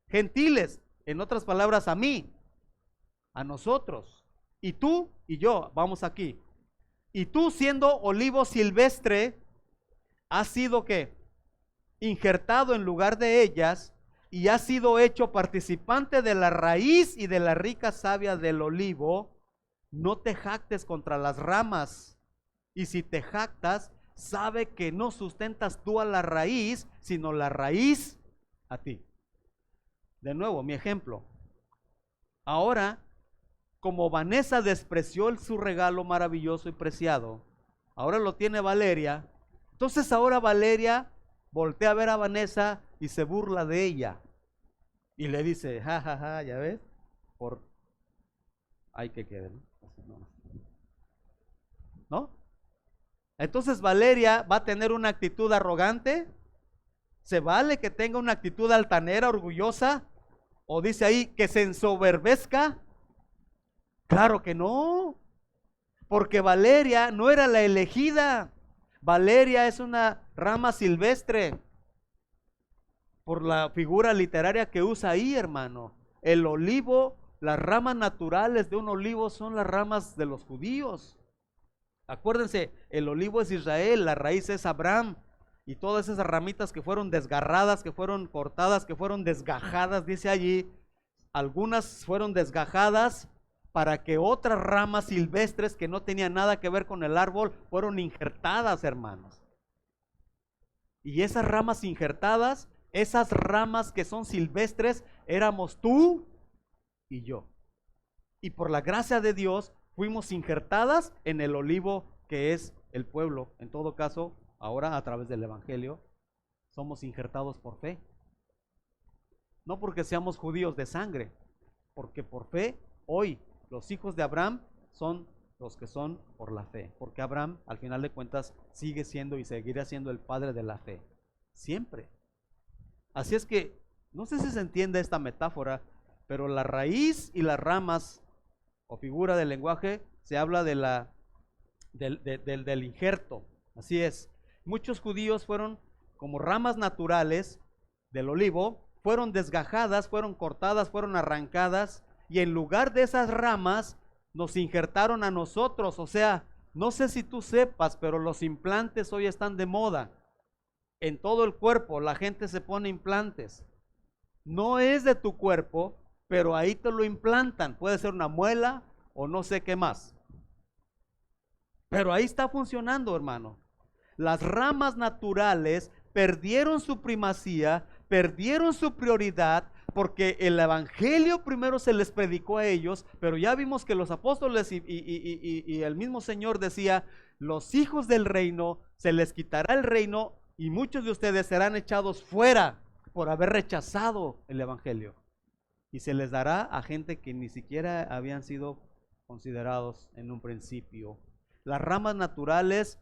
Speaker 1: Gentiles, en otras palabras, a mí, a nosotros. Y tú y yo, vamos aquí. Y tú siendo olivo silvestre, has sido ¿qué? Injertado en lugar de ellas y has sido hecho participante de la raíz y de la rica savia del olivo. No te jactes contra las ramas, y si te jactas, sabe que no sustentas tú a la raíz, sino la raíz a ti. De nuevo, mi ejemplo. Ahora, como Vanessa despreció su regalo maravilloso y preciado, ahora lo tiene Valeria. Entonces ahora Valeria voltea a ver a Vanessa y se burla de ella. Y le dice, ja, ja, ja, ya ves, hay que quede, ¿no? ¿No? Entonces Valeria va a tener una actitud arrogante. ¿Se vale que tenga una actitud altanera, orgullosa? ¿O dice ahí que se ensoberbezca? Claro que no, porque Valeria no era la elegida. Valeria es una rama silvestre, por la figura literaria que usa ahí, hermano. El olivo, las ramas naturales de un olivo son las ramas de los judíos. Acuérdense, el olivo es Israel, la raíz es Abraham, y todas esas ramitas que fueron desgarradas, que fueron cortadas, que fueron desgajadas, dice allí, algunas fueron desgajadas para que otras ramas silvestres que no tenían nada que ver con el árbol fueron injertadas, hermanos. Y esas ramas injertadas, esas ramas que son silvestres, éramos tú y yo. Y por la gracia de Dios fuimos injertadas en el olivo que es el pueblo. En todo caso, ahora a través del Evangelio, somos injertados por fe. No porque seamos judíos de sangre, porque por fe, hoy los hijos de Abraham son los que son por la fe. Porque Abraham, al final de cuentas, sigue siendo y seguirá siendo el padre de la fe. Siempre. Así es que, no sé si se entiende esta metáfora, pero la raíz y las ramas, o figura del lenguaje, se habla de del injerto. Así es. Muchos judíos fueron como ramas naturales del olivo, fueron desgajadas, fueron cortadas, fueron arrancadas, y en lugar de esas ramas nos injertaron a nosotros. O sea, no sé si tú sepas, pero los implantes hoy están de moda. En todo el cuerpo la gente se pone implantes. No es de tu cuerpo, pero ahí te lo implantan. Puede ser una muela o no sé qué más. Pero ahí está funcionando, hermano. Las ramas naturales perdieron su primacía, perdieron su prioridad, porque el evangelio primero se les predicó a ellos, pero ya vimos que los apóstoles y el mismo Señor decía, los hijos del reino, se les quitará el reino y muchos de ustedes serán echados fuera por haber rechazado el evangelio. Y se les dará a gente que ni siquiera habían sido considerados en un principio. Las ramas naturales,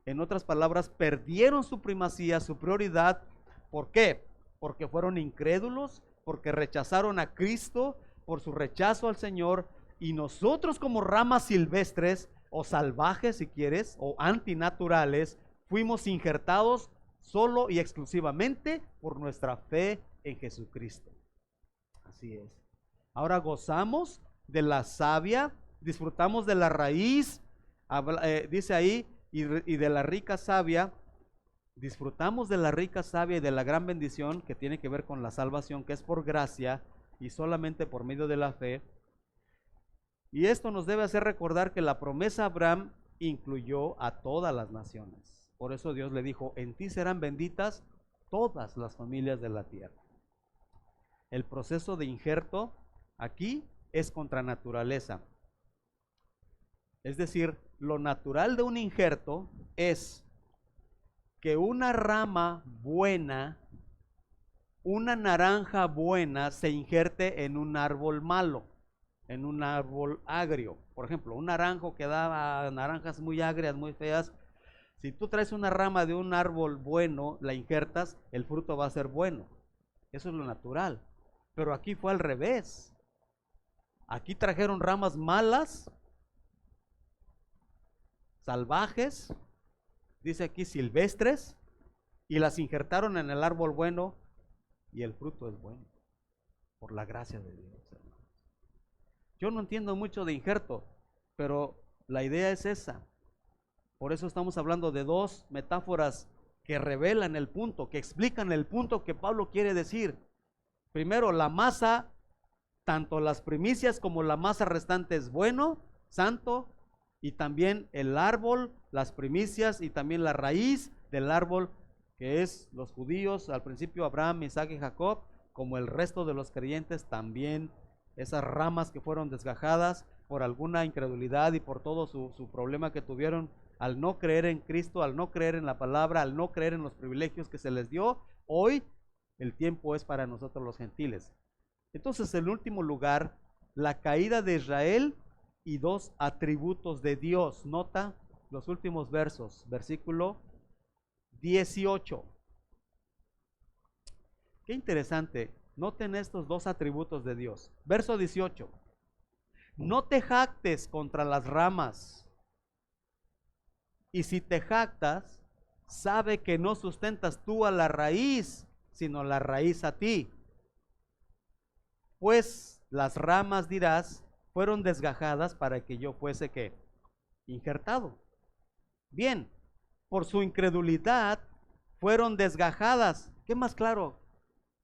Speaker 1: en otras palabras, perdieron su primacía, su prioridad. ¿Por qué? Porque fueron incrédulos, porque rechazaron a Cristo, por su rechazo al Señor. Y nosotros como ramas silvestres, o salvajes si quieres, o antinaturales, fuimos injertados solo y exclusivamente por nuestra fe en Jesucristo. Así es. Ahora gozamos de la savia disfrutamos de la raíz, dice ahí, y de la rica savia. Disfrutamos de la rica savia y de la gran bendición que tiene que ver con la salvación, que es por gracia y solamente por medio de la fe. Y esto nos debe hacer recordar que la promesa a Abraham incluyó a todas las naciones. Por eso Dios le dijo, en ti serán benditas todas las familias de la tierra. El proceso de injerto aquí es contra naturaleza. Es decir, lo natural de un injerto es que una rama buena, una naranja buena, se injerte en un árbol malo, en un árbol agrio. Por ejemplo, un naranjo que da naranjas muy agrias, muy feas. Si tú traes una rama de un árbol bueno, la injertas, el fruto va a ser bueno. Eso es lo natural. Pero aquí fue al revés. Aquí trajeron ramas malas, salvajes, dice aquí silvestres, y las injertaron en el árbol bueno, y el fruto es bueno, por la gracia de Dios, hermanos. Yo no entiendo mucho de injerto, pero la idea es esa. Por eso estamos hablando de dos metáforas que revelan el punto, que explican el punto que Pablo quiere decir. Primero, la masa, tanto las primicias como la masa restante es bueno, santo, y también el árbol, las primicias y también la raíz del árbol, que es los judíos, al principio Abraham, Isaac y Jacob, como el resto de los creyentes, también esas ramas que fueron desgajadas por alguna incredulidad y por todo su problema que tuvieron al no creer en Cristo, al no creer en la palabra, al no creer en los privilegios que se les dio. Hoy el tiempo es para nosotros los gentiles. Entonces, en último lugar, la caída de Israel y dos atributos de Dios. Nota los últimos versos, versículo 18. Qué interesante. Noten estos dos atributos de Dios. Verso 18. No te jactes contra las ramas, y si te jactas, sabe que no sustentas tú a la raíz, sino la raíz a ti. Pues las ramas, dirás, fueron desgajadas para que yo fuese ¿qué? Injertado. Bien, por su incredulidad fueron desgajadas. ¿Qué más claro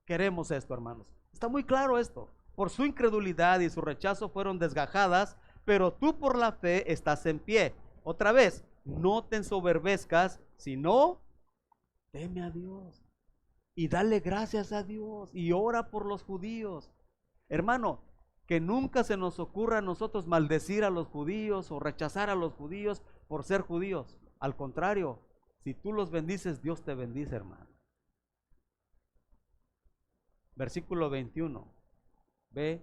Speaker 1: queremos esto, hermanos? Está muy claro esto. Por su incredulidad y su rechazo fueron desgajadas, pero tú por la fe estás en pie. Otra vez, no te ensoberbezcas, sino teme a Dios y dale gracias a Dios y ora por los judíos. Hermano, que nunca se nos ocurra a nosotros maldecir a los judíos o rechazar a los judíos por ser judíos. Al contrario, si tú los bendices, Dios te bendice, hermano. Versículo 21. Ve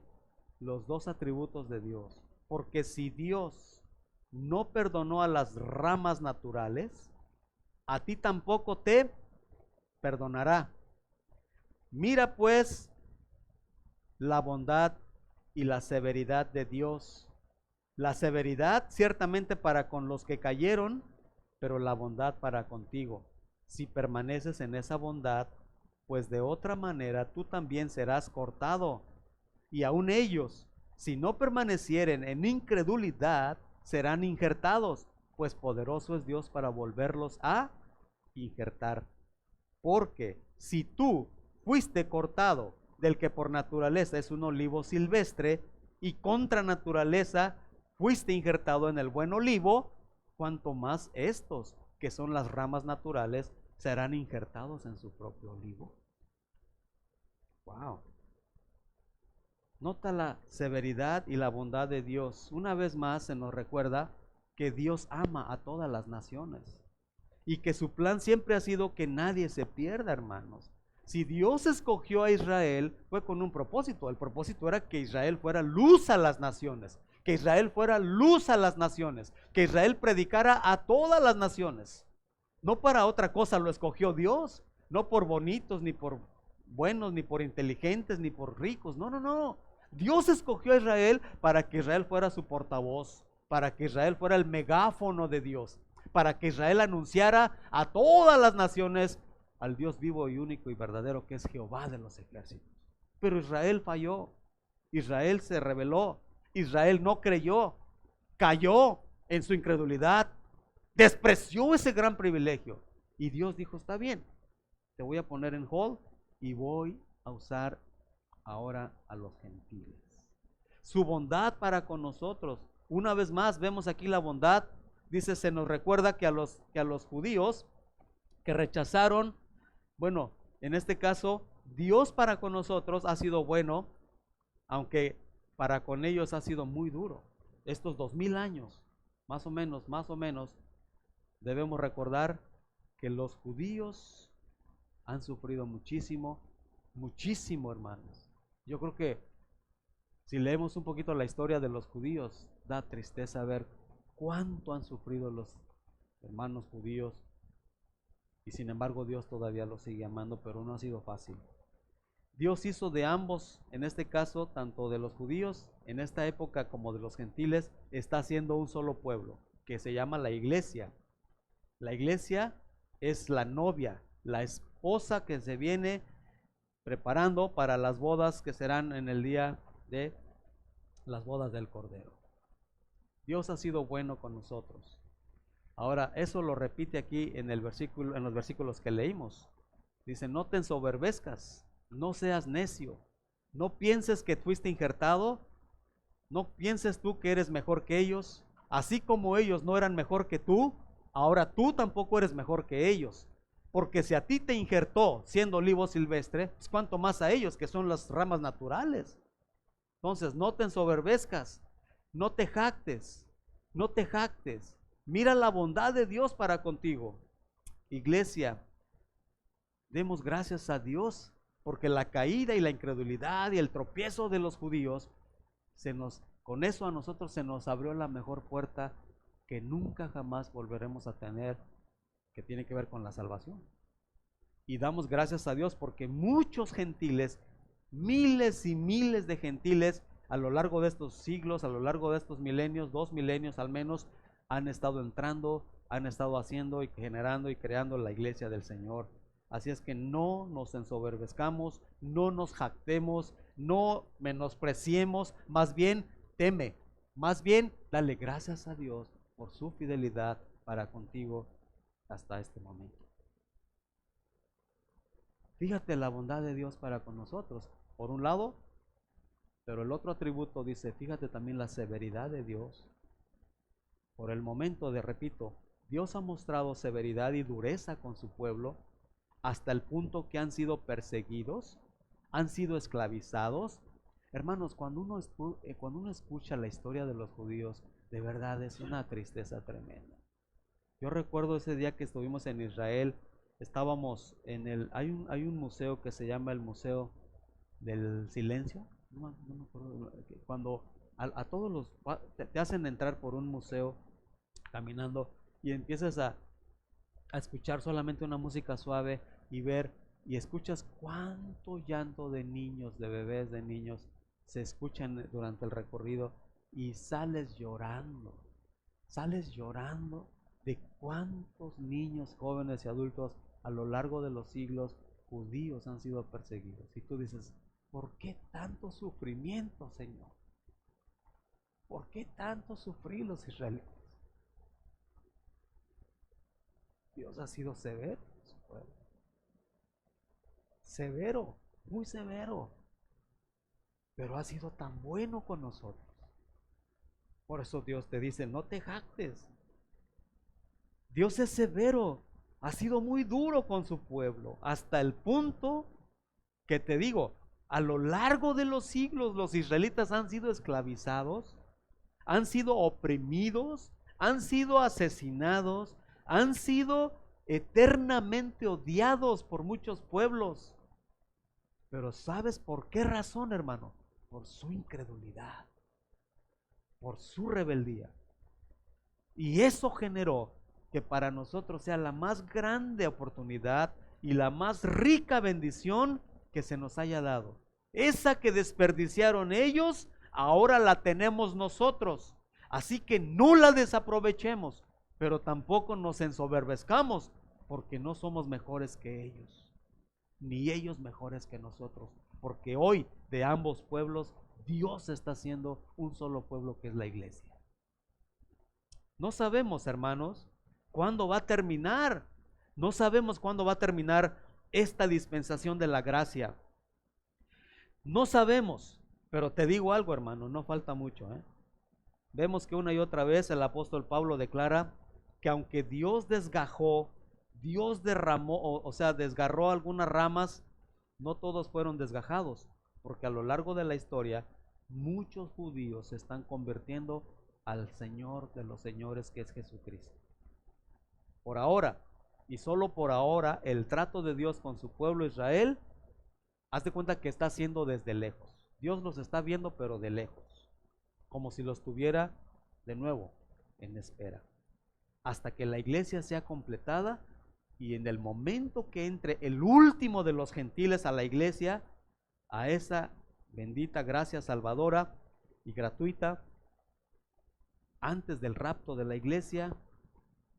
Speaker 1: los dos atributos de Dios. Porque si Dios no perdonó a las ramas naturales, a ti tampoco te perdonará. Mira pues la bondad y la severidad de Dios. La severidad ciertamente para con los que cayeron, pero la bondad para contigo, si permaneces en esa bondad, pues de otra manera tú también serás cortado. Y aun ellos, si no permanecieren en incredulidad, serán injertados, pues poderoso es Dios para volverlos a injertar. Porque si tú fuiste cortado del que por naturaleza es un olivo silvestre, y contra naturaleza fuiste injertado en el buen olivo, cuanto más estos, que son las ramas naturales, serán injertados en su propio olivo. Wow. Nota la severidad y la bondad de Dios. Una vez más se nos recuerda que Dios ama a todas las naciones y que su plan siempre ha sido que nadie se pierda, hermanos. Si Dios escogió a Israel, fue con un propósito. El propósito era que Israel fuera luz a las naciones, que Israel fuera luz a las naciones, que Israel predicara a todas las naciones. No para otra cosa lo escogió Dios, no por bonitos, ni por buenos, ni por inteligentes, ni por ricos. No, no, no. Dios escogió a Israel para que Israel fuera su portavoz, para que Israel fuera el megáfono de Dios, para que Israel anunciara a todas las naciones al Dios vivo y único y verdadero, que es Jehová de los ejércitos. Pero Israel falló, Israel se rebeló, Israel no creyó. cayó en su incredulidad, despreció ese gran privilegio. Y Dios dijo, está bien, te voy a poner en hold y voy a usar ahora a los gentiles. Su bondad para con nosotros. Una vez más vemos aquí la bondad. Dice, se nos recuerda que a los judíos que rechazaron, bueno, en este caso, Dios para con nosotros ha sido bueno, aunque para con ellos ha sido muy duro. Estos 2000 años, más o menos, debemos recordar que los judíos han sufrido muchísimo, muchísimo, hermanos. Yo creo que si leemos un poquito la historia de los judíos, da tristeza ver cuánto han sufrido los hermanos judíos. Y sin embargo Dios todavía los sigue amando, pero no ha sido fácil. Dios hizo de ambos, en este caso, tanto de los judíos en esta época como de los gentiles, está haciendo un solo pueblo, que se llama la iglesia. La iglesia es la novia, la esposa que se viene preparando para las bodas que serán en el día de las bodas del Cordero. Dios ha sido bueno con nosotros. Ahora, eso lo repite aquí en el versículo, en los versículos que leímos. Dice, no te ensoberbezcas, no seas necio, no pienses que fuiste injertado, no pienses tú que eres mejor que ellos, así como ellos no eran mejor que tú, ahora tú tampoco eres mejor que ellos. Porque si a ti te injertó siendo olivo silvestre, pues cuánto más a ellos que son las ramas naturales. Entonces, no te ensoberbezcas, no te jactes, no te jactes. Mira la bondad de Dios para contigo. Iglesia, demos gracias a Dios porque la caída y la incredulidad y el tropiezo de los judíos, con eso a nosotros se nos abrió la mejor puerta que nunca jamás volveremos a tener, que tiene que ver con la salvación. Y damos gracias a Dios porque muchos gentiles, miles y miles de gentiles a lo largo de estos siglos, a lo largo de estos milenios, 2 milenios al menos, han estado entrando, han estado haciendo y generando y creando la iglesia del Señor. Así es que no nos ensoberbezcamos, no nos jactemos, no menospreciemos, más bien teme, más bien dale gracias a Dios por su fidelidad para contigo hasta este momento. Fíjate la bondad de Dios para con nosotros, por un lado, pero el otro atributo dice, fíjate también la severidad de Dios. Por el momento repito, Dios ha mostrado severidad y dureza con su pueblo hasta el punto que han sido perseguidos, han sido esclavizados. Hermanos, cuando uno escucha la historia de los judíos, de verdad es una tristeza tremenda. Yo recuerdo ese día que estuvimos en Israel, estábamos hay un museo que se llama el Museo del Silencio, no me acuerdo, cuando a todos te hacen entrar por un museo caminando y empiezas a escuchar solamente una música suave y ver y escuchas cuánto llanto de niños, de bebés, de niños se escuchan durante el recorrido y sales llorando de cuántos niños, jóvenes y adultos a lo largo de los siglos judíos han sido perseguidos. Y tú dices, ¿por qué tanto sufrimiento, Señor? ¿Por qué tanto sufrir los israelitas? Dios ha sido severo, severo, muy severo, pero ha sido tan bueno con nosotros. Por eso Dios te dice, no te jactes. Dios es severo, ha sido muy duro con su pueblo, hasta el punto que te digo, a lo largo de los siglos los israelitas han sido esclavizados, han sido oprimidos, han sido asesinados, han sido eternamente odiados por muchos pueblos. Pero ¿sabes por qué razón, hermano? Por su incredulidad, por su rebeldía. Y eso generó que para nosotros sea la más grande oportunidad y la más rica bendición que se nos haya dado. Esa que desperdiciaron ellos, ahora la tenemos nosotros. Así que no la desaprovechemos, pero tampoco nos ensoberbezcamos, porque no somos mejores que ellos, ni ellos mejores que nosotros, porque hoy de ambos pueblos Dios está haciendo un solo pueblo que es la iglesia. No sabemos, hermanos, cuándo va a terminar. No sabemos cuándo va a terminar esta dispensación de la gracia. No sabemos, pero te digo algo, hermano, no falta mucho, ¿eh? Vemos que una y otra vez el apóstol Pablo declara que aunque Dios desgajó, Dios derramó, o sea, desgarró algunas ramas, no todos fueron desgajados, porque a lo largo de la historia muchos judíos se están convirtiendo al Señor de los señores, que es Jesucristo. Por ahora, y solo por ahora, el trato de Dios con su pueblo Israel, haz de cuenta que está haciendo desde lejos. Dios los está viendo, pero de lejos, como si los tuviera de nuevo en espera, hasta que la iglesia sea completada, y en el momento que entre el último de los gentiles a la iglesia, a esa bendita gracia salvadora y gratuita, antes del rapto de la iglesia,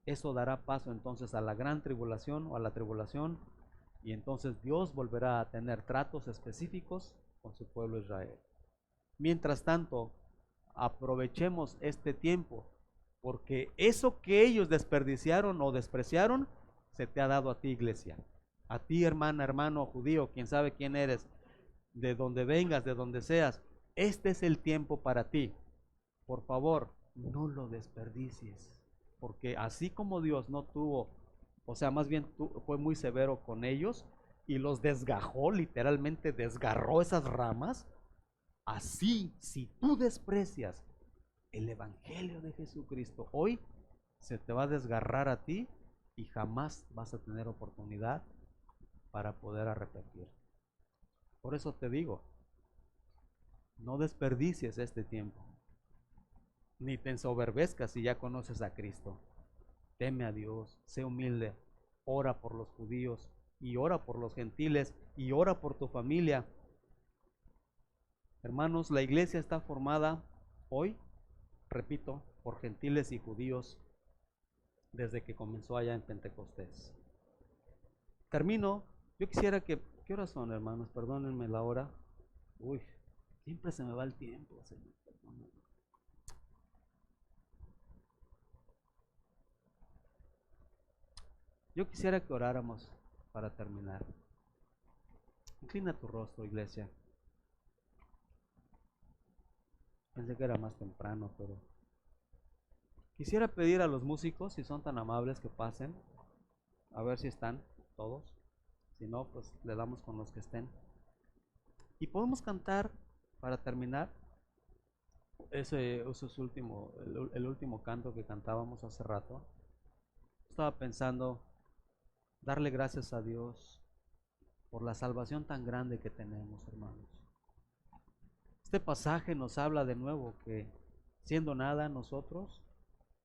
Speaker 1: eso dará paso entonces a la gran tribulación o a la tribulación, y entonces Dios volverá a tener tratos específicos con su pueblo Israel. Mientras tanto, aprovechemos este tiempo, porque eso que ellos desperdiciaron o despreciaron, se te ha dado a ti, iglesia. A ti, hermana, hermano, judío, quien sabe quién eres, de donde vengas, de donde seas, este es el tiempo para ti. Por favor, no lo desperdicies, porque así como Dios no tuvo, o sea, más bien fue muy severo con ellos y los desgajó, literalmente desgarró esas ramas, así, si tú desprecias el evangelio de Jesucristo, hoy se te va a desgarrar a ti y jamás vas a tener oportunidad para poder arrepentirte. Por eso te digo, no desperdicies este tiempo, ni te ensoberbezcas si ya conoces a Cristo. Teme a Dios, sé humilde, ora por los judíos y ora por los gentiles y ora por tu familia. Hermanos, la iglesia está formada hoy, repito, por gentiles y judíos desde que comenzó allá en Pentecostés. Termino. Yo quisiera que, ¿qué horas son, hermanos? Perdónenme la hora. Uy, siempre se me va el tiempo, Señor. Perdónenme. Yo quisiera que oráramos para terminar. Inclina tu rostro, iglesia. Pensé que era más temprano, pero quisiera pedir a los músicos, si son tan amables, que pasen, a ver si están todos. Si no, pues le damos con los que estén. Y podemos cantar para terminar ese es último, el último canto que cantábamos hace rato. Estaba pensando darle gracias a Dios por la salvación tan grande que tenemos, hermanos. Este pasaje nos habla de nuevo que siendo nada nosotros,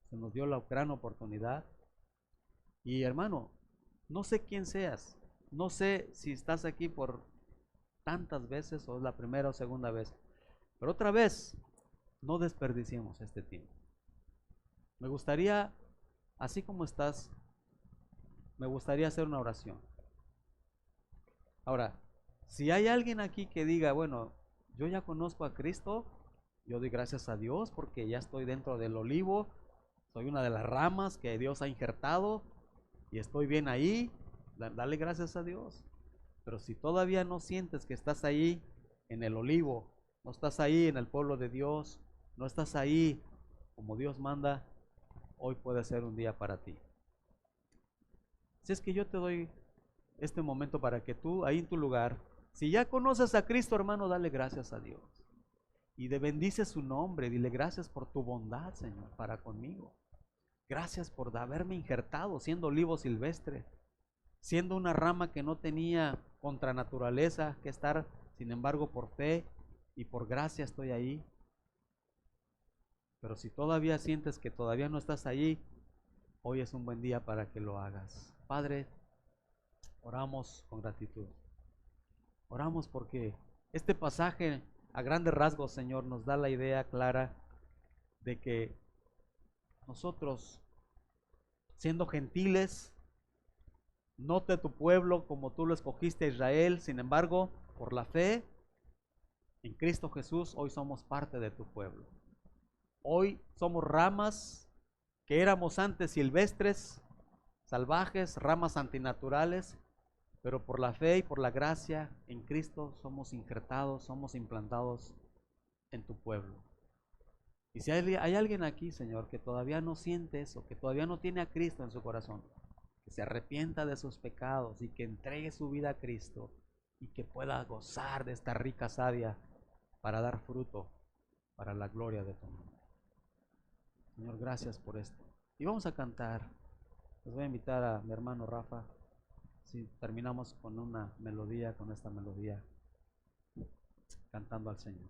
Speaker 1: se nos dio la gran oportunidad. Y hermano, no sé quién seas, no sé si estás aquí por tantas veces o es la primera o segunda vez, pero otra vez, no desperdiciemos este tiempo. Me gustaría, así como estás, me gustaría hacer una oración. Ahora, si hay alguien aquí que diga, bueno, yo ya conozco a Cristo, yo doy gracias a Dios porque ya estoy dentro del olivo, soy una de las ramas que Dios ha injertado y estoy bien ahí, dale gracias a Dios. Pero si todavía no sientes que estás ahí en el olivo, no estás ahí en el pueblo de Dios, no estás ahí como Dios manda, hoy puede ser un día para ti. Si es que yo te doy este momento para que tú, ahí en tu lugar, si ya conoces a Cristo, hermano, dale gracias a Dios. Y de bendice su nombre, dile gracias por tu bondad, Señor, para conmigo. Gracias por haberme injertado siendo olivo silvestre, siendo una rama que no tenía contra naturaleza que estar, sin embargo, por fe y por gracia estoy ahí. Pero si todavía sientes que todavía no estás ahí, hoy es un buen día para que lo hagas. Padre, oramos con gratitud. Oramos porque este pasaje a grandes rasgos, Señor, nos da la idea clara de que nosotros, siendo gentiles, no de tu pueblo como tú lo escogiste a Israel, sin embargo, por la fe en Cristo Jesús, hoy somos parte de tu pueblo. Hoy somos ramas que éramos antes silvestres, salvajes, ramas antinaturales, pero por la fe y por la gracia en Cristo somos injertados, somos implantados en tu pueblo. Y si hay alguien aquí, Señor, que todavía no siente eso, que todavía no tiene a Cristo en su corazón, que se arrepienta de sus pecados y que entregue su vida a Cristo y que pueda gozar de esta rica savia para dar fruto para la gloria de tu nombre. Señor, gracias por esto. Y vamos a cantar. Les voy a invitar a mi hermano Rafa. Si terminamos con una melodía, con esta melodía, cantando al Señor.